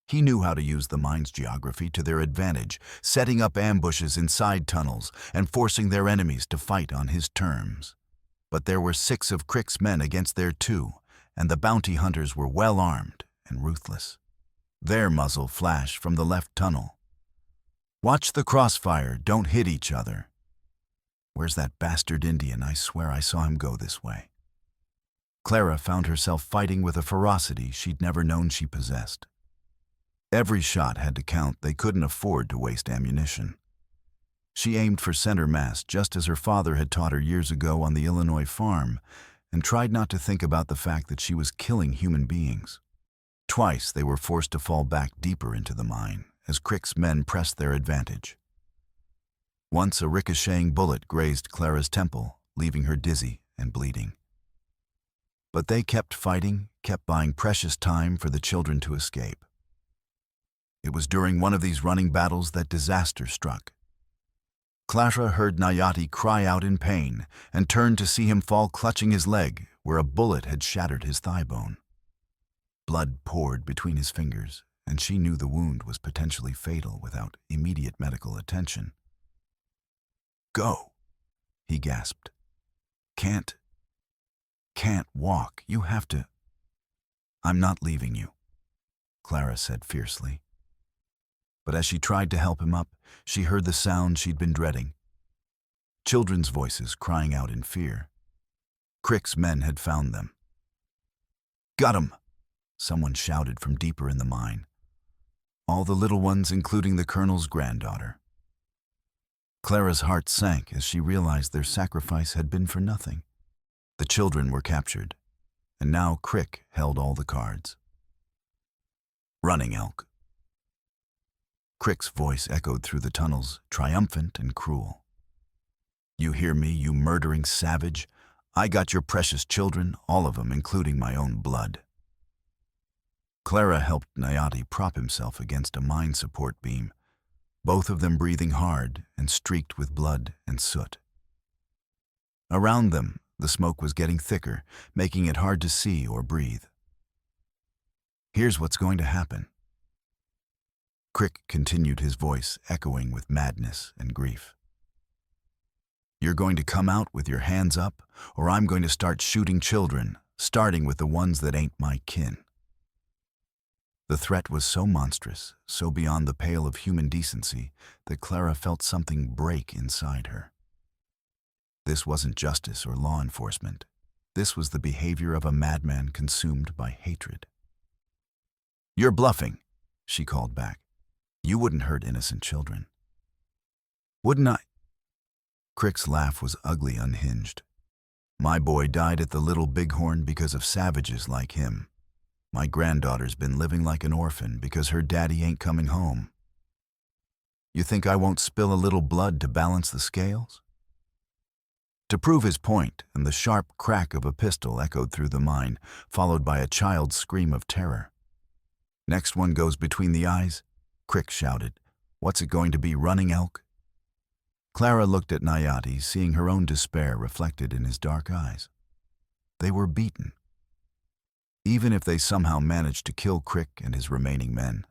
He knew how to use the mine's geography to their advantage, setting up ambushes in side tunnels and forcing their enemies to fight on his terms. But there were 6 of Crick's men against their 2, and the bounty hunters were well armed and ruthless. Their muzzle flashed from the left tunnel. "Watch the crossfire, don't hit each other." "Where's that bastard Indian? I swear I saw him go this way." Clara found herself fighting with a ferocity she'd never known she possessed. Every shot had to count. They couldn't afford to waste ammunition. She aimed for center mass just as her father had taught her years ago on the Illinois farm, and tried not to think about the fact that she was killing human beings. Twice they were forced to fall back deeper into the mine as Crick's men pressed their advantage. Once a ricocheting bullet grazed Clara's temple, leaving her dizzy and bleeding. But they kept fighting, kept buying precious time for the children to escape. It was during one of these running battles that disaster struck. Clara heard Nayati cry out in pain and turned to see him fall clutching his leg where a bullet had shattered his thigh bone. Blood poured between his fingers, and she knew the wound was potentially fatal without immediate medical attention. "Go," he gasped. Can't walk. You have to." "I'm not leaving you," Clara said fiercely. But as she tried to help him up, she heard the sound she'd been dreading. Children's voices crying out in fear. Crick's men had found them. "Got 'em!" someone shouted from deeper in the mine. All the little ones, including the colonel's granddaughter. Clara's heart sank as she realized their sacrifice had been for nothing. The children were captured, and now Crick held all the cards. "Running elk." Crick's voice echoed through the tunnels, triumphant and cruel. "You hear me, you murdering savage? I got your precious children, all of them, including my own blood." Clara helped Nayati prop himself against a mine support beam, both of them breathing hard and streaked with blood and soot. Around them, the smoke was getting thicker, making it hard to see or breathe. "Here's what's going to happen." Crick continued, his voice echoing with madness and grief. "You're going to come out with your hands up, or I'm going to start shooting children, starting with the ones that ain't my kin." The threat was so monstrous, so beyond the pale of human decency, that Clara felt something break inside her. This wasn't justice or law enforcement. This was the behavior of a madman consumed by hatred. "You're bluffing," she called back. "You wouldn't hurt innocent children." "Wouldn't I?" Crick's laugh was ugly, unhinged. "My boy died at the Little Bighorn because of savages like him. My granddaughter's been living like an orphan because her daddy ain't coming home. You think I won't spill a little blood to balance the scales?" To prove his point, and the sharp crack of a pistol echoed through the mine, followed by a child's scream of terror. "Next one goes between the eyes," Crick shouted. "What's it going to be, running elk?" Clara looked at Nayati, seeing her own despair reflected in his dark eyes. They were beaten. Even if they somehow managed to kill Crick and his remaining men,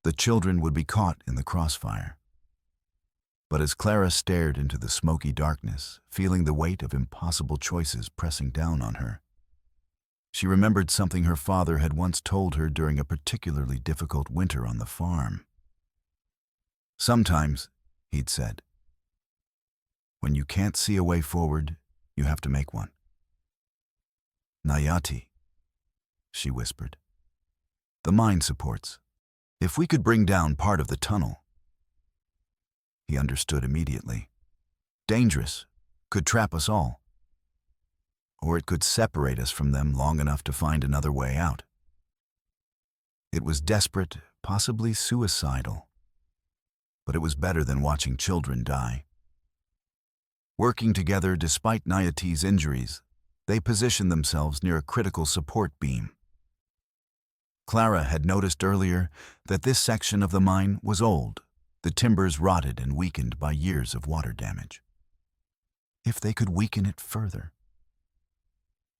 the children would be caught in the crossfire. But as Clara stared into the smoky darkness, feeling the weight of impossible choices pressing down on her, she remembered something her father had once told her during a particularly difficult winter on the farm. "Sometimes," he'd said, "when you can't see a way forward, you have to make one." "Nayati," she whispered. "The mine supports. If we could bring down part of the tunnel." He understood immediately. Dangerous, could trap us all. Or it could separate us from them long enough to find another way out. It was desperate, possibly suicidal. But it was better than watching children die. Working together despite Nayati's injuries, they positioned themselves near a critical support beam. Clara had noticed earlier that this section of the mine was old, the timbers rotted and weakened by years of water damage. If they could weaken it further.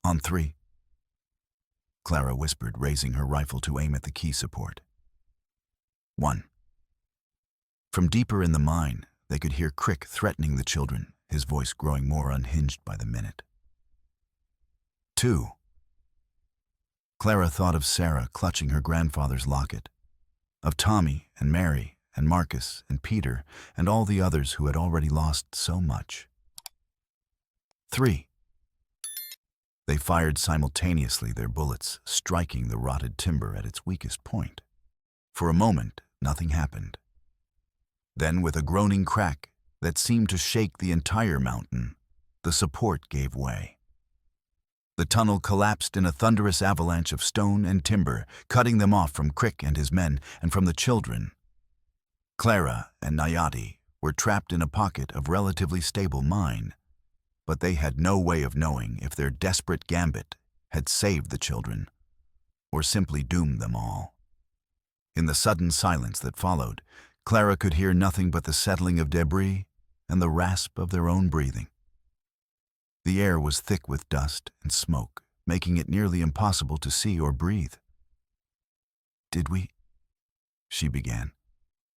On three, Clara whispered, raising her rifle to aim at the key support. 1. From deeper in the mine, they could hear Crick threatening the children, his voice growing more unhinged by the minute. 2. Clara thought of Sarah clutching her grandfather's locket, of Tommy and Mary and Marcus and Peter and all the others who had already lost so much. 3. They fired simultaneously, their bullets striking the rotted timber at its weakest point. For a moment, nothing happened. Then, with a groaning crack that seemed to shake the entire mountain, the support gave way. The tunnel collapsed in a thunderous avalanche of stone and timber, cutting them off from Crick and his men and from the children. Clara and Nayati were trapped in a pocket of relatively stable mine, but they had no way of knowing if their desperate gambit had saved the children or simply doomed them all. In the sudden silence that followed, Clara could hear nothing but the settling of debris and the rasp of their own breathing. The air was thick with dust and smoke, making it nearly impossible to see or breathe. "Did we?" she began,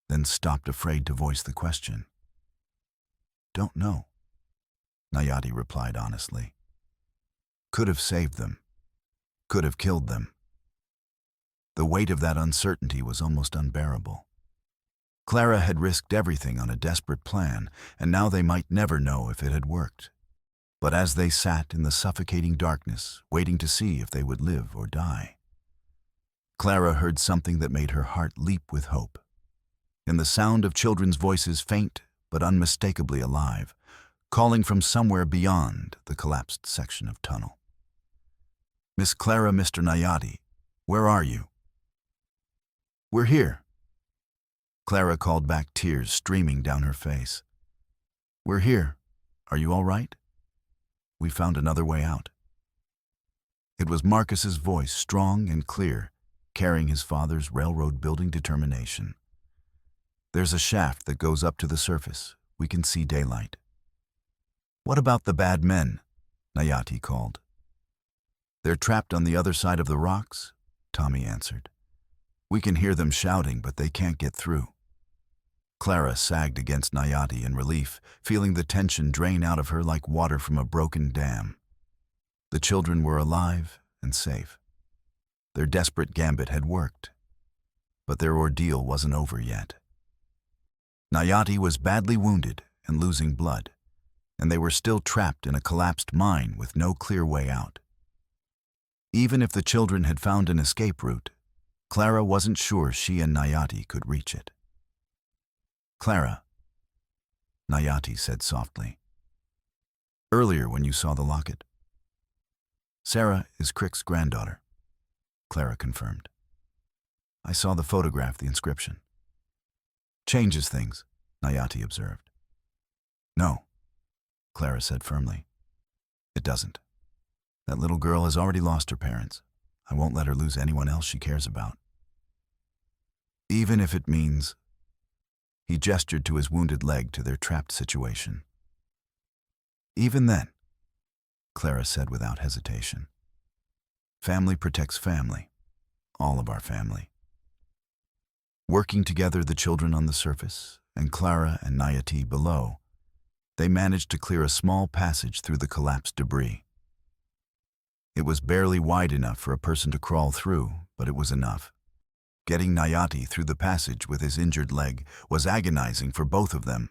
then stopped, afraid to voice the question. "Don't know," Nayati replied honestly. "Could have saved them. Could have killed them." The weight of that uncertainty was almost unbearable. Clara had risked everything on a desperate plan, and now they might never know if it had worked. But as they sat in the suffocating darkness, waiting to see if they would live or die, Clara heard something that made her heart leap with hope. In the sound of children's voices, faint but unmistakably alive, calling from somewhere beyond the collapsed section of tunnel. "Miss Clara, Mr. Nayati, where are you?" "We're here," Clara called back, tears streaming down her face. "We're here. Are you all right? We found another way out." It was Marcus's voice, strong and clear, carrying his father's railroad-building determination. "There's a shaft that goes up to the surface. We can see daylight." "What about the bad men?" Nayati called. "They're trapped on the other side of the rocks," Tommy answered. "We can hear them shouting, but they can't get through." Clara sagged against Nayati in relief, feeling the tension drain out of her like water from a broken dam. The children were alive and safe. Their desperate gambit had worked, but their ordeal wasn't over yet. Nayati was badly wounded and losing blood, and they were still trapped in a collapsed mine with no clear way out. Even if the children had found an escape route, Clara wasn't sure she and Nayati could reach it. "Clara," Nayati said softly, "earlier when you saw the locket." "Sarah is Crick's granddaughter," Clara confirmed. "I saw the photograph, the inscription." "Changes things," Nayati observed. "No," Clara said firmly. "It doesn't. That little girl has already lost her parents. I won't let her lose anyone else she cares about. Even if it means—" He gestured to his wounded leg, to their trapped situation. "Even then," Clara said without hesitation. "Family protects family. All of our family." Working together, the children on the surface, and Clara and Nayati below, they managed to clear a small passage through the collapsed debris. It was barely wide enough for a person to crawl through, but it was enough. Getting Nayati through the passage with his injured leg was agonizing for both of them.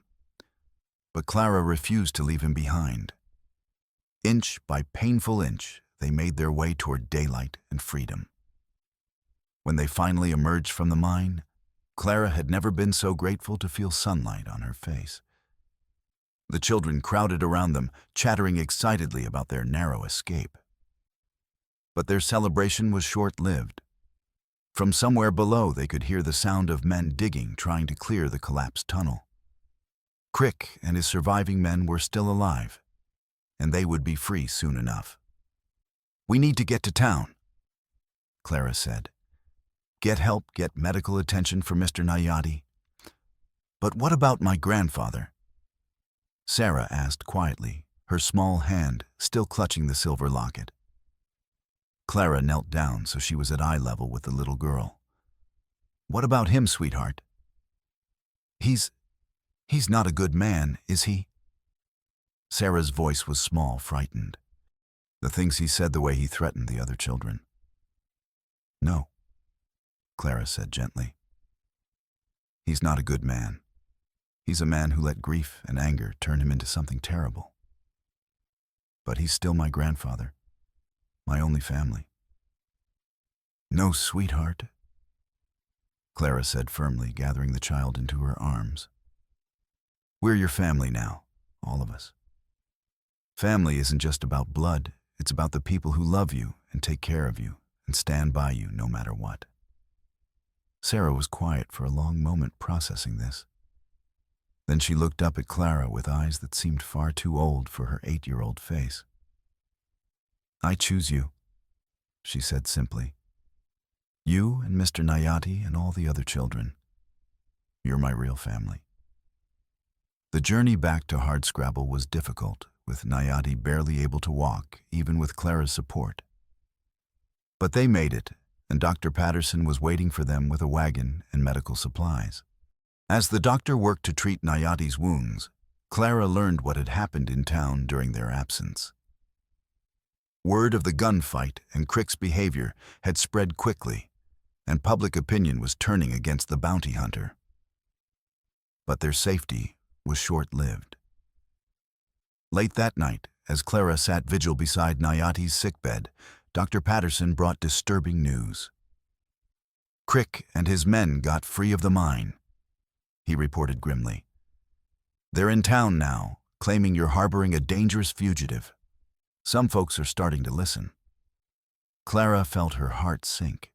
But Clara refused to leave him behind. Inch by painful inch, they made their way toward daylight and freedom. When they finally emerged from the mine, Clara had never been so grateful to feel sunlight on her face. The children crowded around them, chattering excitedly about their narrow escape. But their celebration was short-lived. From somewhere below, they could hear the sound of men digging, trying to clear the collapsed tunnel. Crick and his surviving men were still alive, and they would be free soon enough. We need to get to town, Clara said. Get help, get medical attention for Mr. Nayati. But what about my grandfather? Sarah asked quietly, her small hand still clutching the silver locket. Clara knelt down so she was at eye level with the little girl. What about him, sweetheart? He's not a good man, is he? Sarah's voice was small, frightened. The things he said, the way he threatened the other children. No, Clara said gently. He's not a good man. He's a man who let grief and anger turn him into something terrible. But he's still my grandfather, my only family. No, sweetheart, Clara said firmly, gathering the child into her arms. We're your family now, all of us. Family isn't just about blood, it's about the people who love you and take care of you and stand by you no matter what. Sarah was quiet for a long moment, processing this. Then she looked up at Clara with eyes that seemed far too old for her 8-year-old face. I choose you, she said simply. You and Mr. Nayati and all the other children. You're my real family. The journey back to Hardscrabble was difficult, with Nayati barely able to walk, even with Clara's support. But they made it, and Dr. Patterson was waiting for them with a wagon and medical supplies. As the doctor worked to treat Nayati's wounds, Clara learned what had happened in town during their absence. Word of the gunfight and Crick's behavior had spread quickly, and public opinion was turning against the bounty hunter. But their safety was short-lived. Late that night, as Clara sat vigil beside Nayati's sickbed, Dr. Patterson brought disturbing news. Crick and his men got free of the mine, he reported grimly. They're in town now, claiming you're harboring a dangerous fugitive. Some folks are starting to listen. Clara felt her heart sink.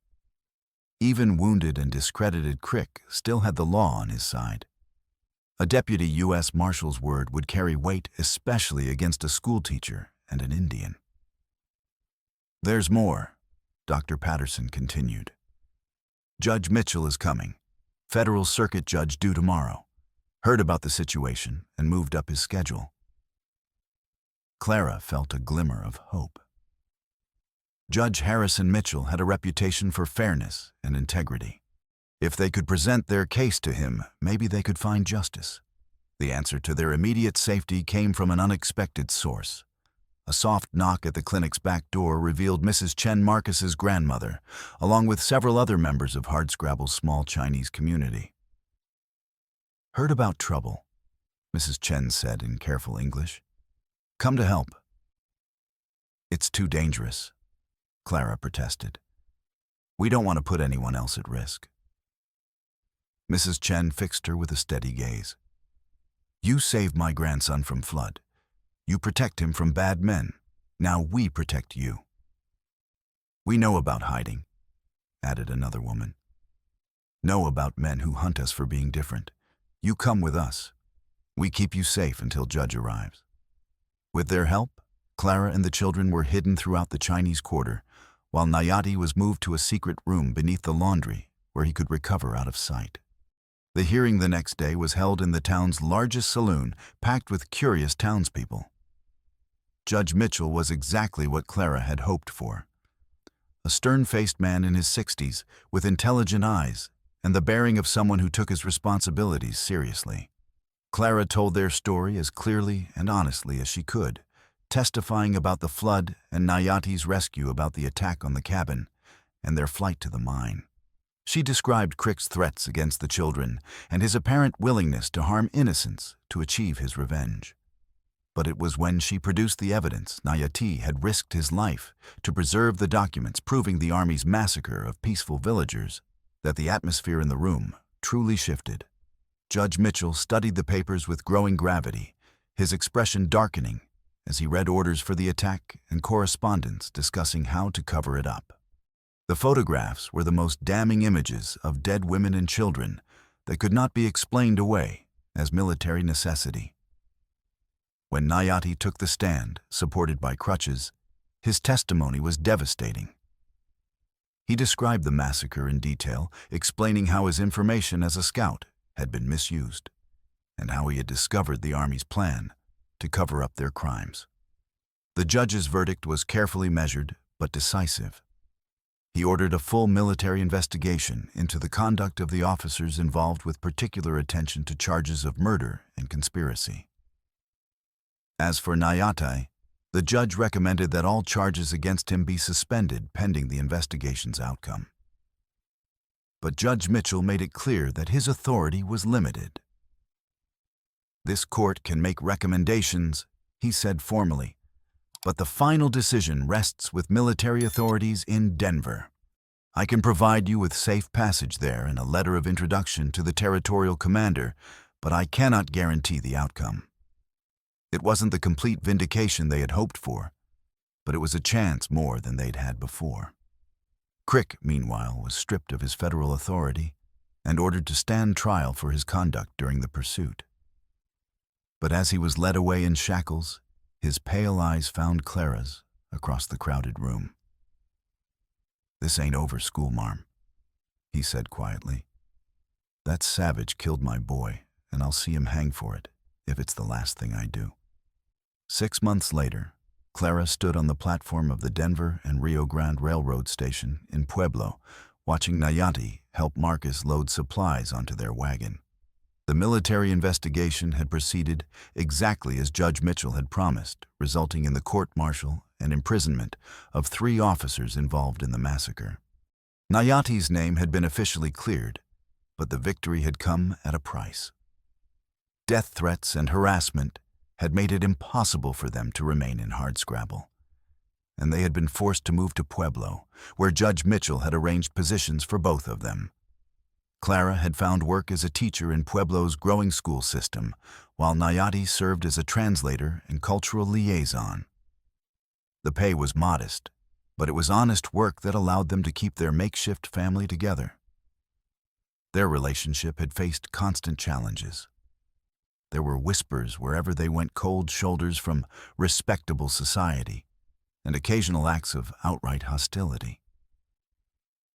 Even wounded and discredited Crick still had the law on his side. A deputy U.S. Marshal's word would carry weight, especially against a schoolteacher and an Indian. There's more, Dr. Patterson continued. Judge Mitchell is coming. Federal Circuit Judge due tomorrow. Heard about the situation and moved up his schedule. Clara felt a glimmer of hope. Judge Harrison Mitchell had a reputation for fairness and integrity. If they could present their case to him, maybe they could find justice. The answer to their immediate safety came from an unexpected source. A soft knock at the clinic's back door revealed Mrs. Chen Marcus's grandmother, along with several other members of Hardscrabble's small Chinese community. Heard about trouble, Mrs. Chen said in careful English. Come to help. It's too dangerous, Clara protested. We don't want to put anyone else at risk. Mrs. Chen fixed her with a steady gaze. You saved my grandson from flood. You protect him from bad men. Now we protect you. We know about hiding, added another woman. Know about men who hunt us for being different. You come with us. We keep you safe until Judge arrives. With their help, Clara and the children were hidden throughout the Chinese Quarter, while Nayati was moved to a secret room beneath the laundry where he could recover out of sight. The hearing the next day was held in the town's largest saloon, packed with curious townspeople. Judge Mitchell was exactly what Clara had hoped for. A stern-faced man in his 60s, with intelligent eyes and the bearing of someone who took his responsibilities seriously. Clara told their story as clearly and honestly as she could, testifying about the flood and Nayati's rescue, about the attack on the cabin and their flight to the mine. She described Crick's threats against the children and his apparent willingness to harm innocents to achieve his revenge. But it was when she produced the evidence Nayati had risked his life to preserve the documents proving the Army's massacre of peaceful villagers that the atmosphere in the room truly shifted. Judge Mitchell studied the papers with growing gravity, his expression darkening as he read orders for the attack and correspondence discussing how to cover it up. The photographs were the most damning images of dead women and children that could not be explained away as military necessity. When Nayati took the stand, supported by crutches, His testimony was devastating. He described the massacre in detail, explaining how his information as a scout had been misused, and how he had discovered the Army's plan to cover up their crimes. The judge's verdict was carefully measured but decisive. He ordered a full military investigation into the conduct of the officers involved, with particular attention to charges of murder and conspiracy. As for Nyati, the judge recommended that all charges against him be suspended pending the investigation's outcome. But Judge Mitchell made it clear that his authority was limited. "This court can make recommendations," he said formally, "but the final decision rests with military authorities in Denver. I can provide you with safe passage there and a letter of introduction to the territorial commander, but I cannot guarantee the outcome." It wasn't the complete vindication they had hoped for, but it was a chance more than they'd had before. Crick, meanwhile, was stripped of his federal authority and ordered to stand trial for his conduct during the pursuit. But as he was led away in shackles, his pale eyes found Clara's across the crowded room. "This ain't over, schoolmarm," he said quietly. "That savage killed my boy, and I'll see him hang for it, if it's the last thing I do." 6 months later, Clara stood on the platform of the Denver and Rio Grande Railroad station in Pueblo, watching Nyati help Marcus load supplies onto their wagon. The military investigation had proceeded exactly as Judge Mitchell had promised, resulting in the court-martial and imprisonment of 3 officers involved in the massacre. Nyati's name had been officially cleared, but the victory had come at a price. Death threats and harassment had made it impossible for them to remain in hardscrabble, and they had been forced to move to Pueblo, where Judge Mitchell had arranged positions for both of them. Clara had found work as a teacher in Pueblo's growing school system, while Nyati served as a translator and cultural liaison. The pay was modest, but it was honest work that allowed them to keep their makeshift family together. Their relationship had faced constant challenges. There were whispers wherever they went, cold shoulders from respectable society, and occasional acts of outright hostility.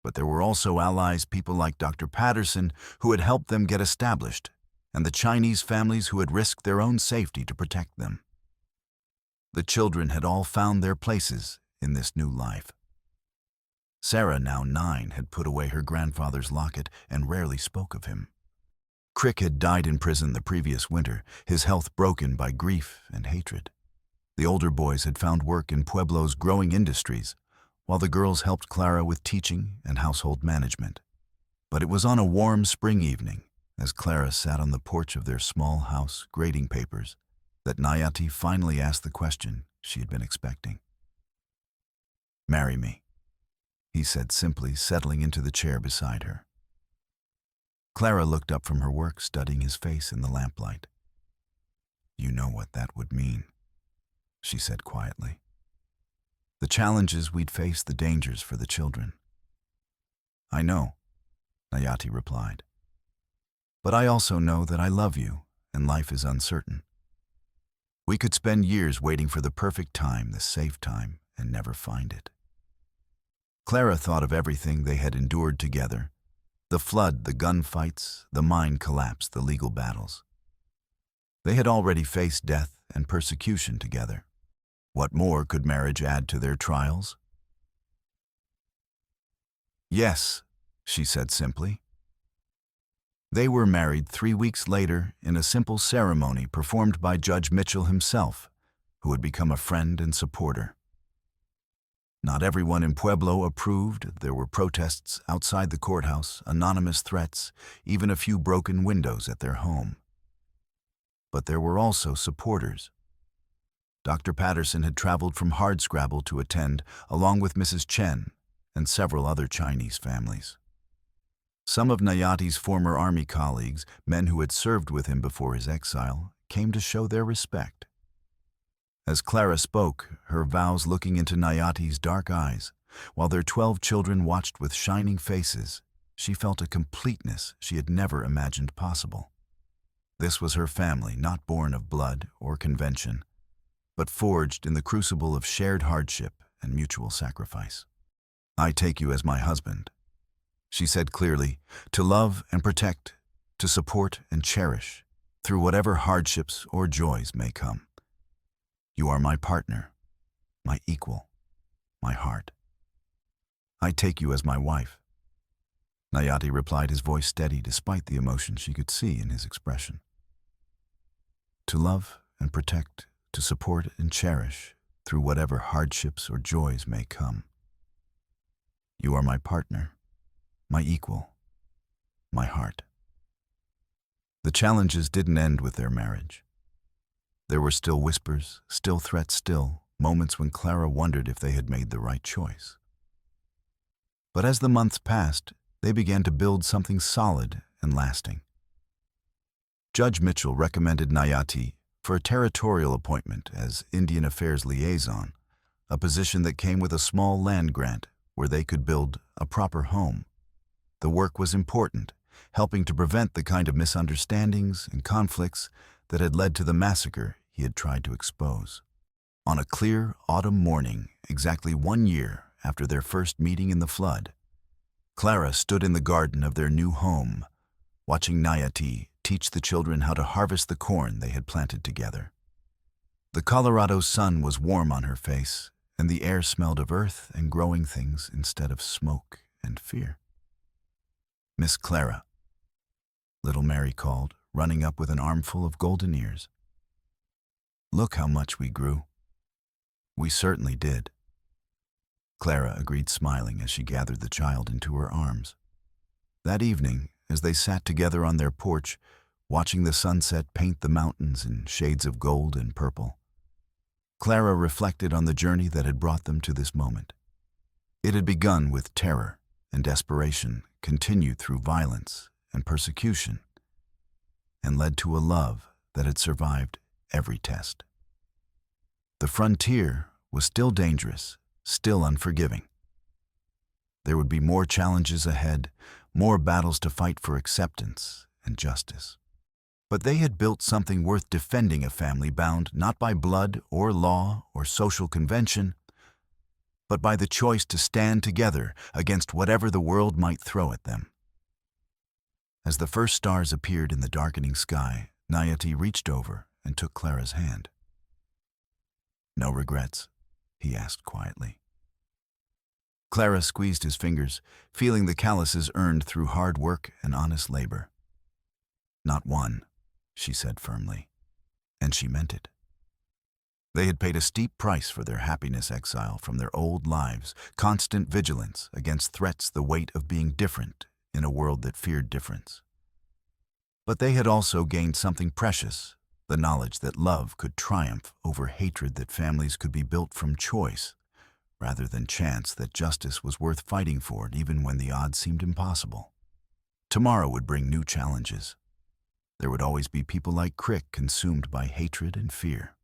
But there were also allies, people like Dr. Patterson, who had helped them get established, and the Chinese families who had risked their own safety to protect them. The children had all found their places in this new life. Sarah, now 9, had put away her grandfather's locket and rarely spoke of him. Crick had died in prison the previous winter, his health broken by grief and hatred. The older boys had found work in Pueblo's growing industries, while the girls helped Clara with teaching and household management. But it was on a warm spring evening, as Clara sat on the porch of their small house grading papers, that Nyati finally asked the question she had been expecting. "Marry me," he said simply, settling into the chair beside her. Clara looked up from her work, studying his face in the lamplight. "You know what that would mean," she said quietly. "The challenges we'd face, the dangers for the children." "I know," Nyati replied. "But I also know that I love you, and life is uncertain. We could spend years waiting for the perfect time, the safe time, and never find it." Clara thought of everything they had endured together: the flood, the gunfights, the mine collapse, the legal battles. They had already faced death and persecution together. What more could marriage add to their trials? "Yes," she said simply. They were married 3 weeks later in a simple ceremony performed by Judge Mitchell himself, who had become a friend and supporter. Not everyone in Pueblo approved. There were protests outside the courthouse, anonymous threats, even a few broken windows at their home. But there were also supporters. Dr. Patterson had traveled from Hardscrabble to attend, along with Mrs. Chen and several other Chinese families. Some of Nyati's former Army colleagues, men who had served with him before his exile, came to show their respect. As Clara spoke, her vows looking into Nyati's dark eyes, while their 12 children watched with shining faces, she felt a completeness she had never imagined possible. This was her family, not born of blood or convention, but forged in the crucible of shared hardship and mutual sacrifice. "I take you as my husband," she said clearly, "to love and protect, to support and cherish, through whatever hardships or joys may come. You are my partner, my equal, my heart. I take you as my wife." Nayati replied, his voice steady despite the emotion she could see in his expression. "To love and protect, to support and cherish, through whatever hardships or joys may come. You are my partner, my equal, my heart." The challenges didn't end with their marriage. There were still whispers, still threats, still moments when Clara wondered if they had made the right choice. But as the months passed, they began to build something solid and lasting. Judge Mitchell recommended Nayati for a territorial appointment as Indian Affairs liaison, a position that came with a small land grant where they could build a proper home. The work was important, helping to prevent the kind of misunderstandings and conflicts that had led to the massacre he had tried to expose. On a clear autumn morning, exactly 1 year after their first meeting in the flood, Clara stood in the garden of their new home, watching Nayati teach the children how to harvest the corn they had planted together. The Colorado sun was warm on her face, and the air smelled of earth and growing things instead of smoke and fear. "Miss Clara," little Mary called, running up with an armful of golden ears. "Look how much we grew." "We certainly did," Clara agreed, smiling as she gathered the child into her arms. That evening, as they sat together on their porch, watching the sunset paint the mountains in shades of gold and purple, Clara reflected on the journey that had brought them to this moment. It had begun with terror and desperation, continued through violence and persecution, and led to a love that had survived every test. The frontier was still dangerous, still unforgiving. There would be more challenges ahead, more battles to fight for acceptance and justice. But they had built something worth defending, a family bound not by blood or law or social convention, but by the choice to stand together against whatever the world might throw at them. As the first stars appeared in the darkening sky, Nayati reached over and took Clara's hand. "No regrets?" he asked quietly. Clara squeezed his fingers, feeling the calluses earned through hard work and honest labor. "Not one," she said firmly, and she meant it. They had paid a steep price for their happiness exile from their old lives, constant vigilance against threats, the weight of being different in a world that feared difference. But they had also gained something precious, the knowledge that love could triumph over hatred, that families could be built from choice rather than chance, that justice was worth fighting for even when the odds seemed impossible. Tomorrow would bring new challenges. There would always be people like Crick consumed by hatred and fear.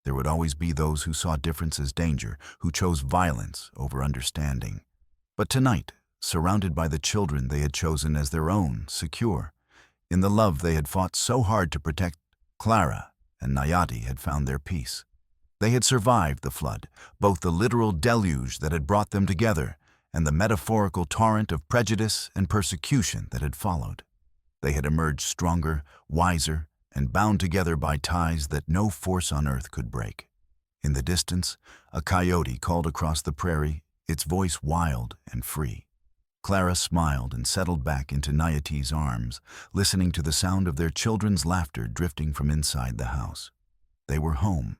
There would always be those who saw difference as danger, who chose violence over understanding. But tonight, surrounded by the children they had chosen as their own, secure in the love they had fought so hard to protect, Clara and Nayati had found their peace. They had survived the flood, both the literal deluge that had brought them together and the metaphorical torrent of prejudice and persecution that had followed. They had emerged stronger, wiser, and bound together by ties that no force on earth could break. In the distance, a coyote called across the prairie, its voice wild and free. Clara smiled and settled back into Nayati's arms, listening to the sound of their children's laughter drifting from inside the house. They were home,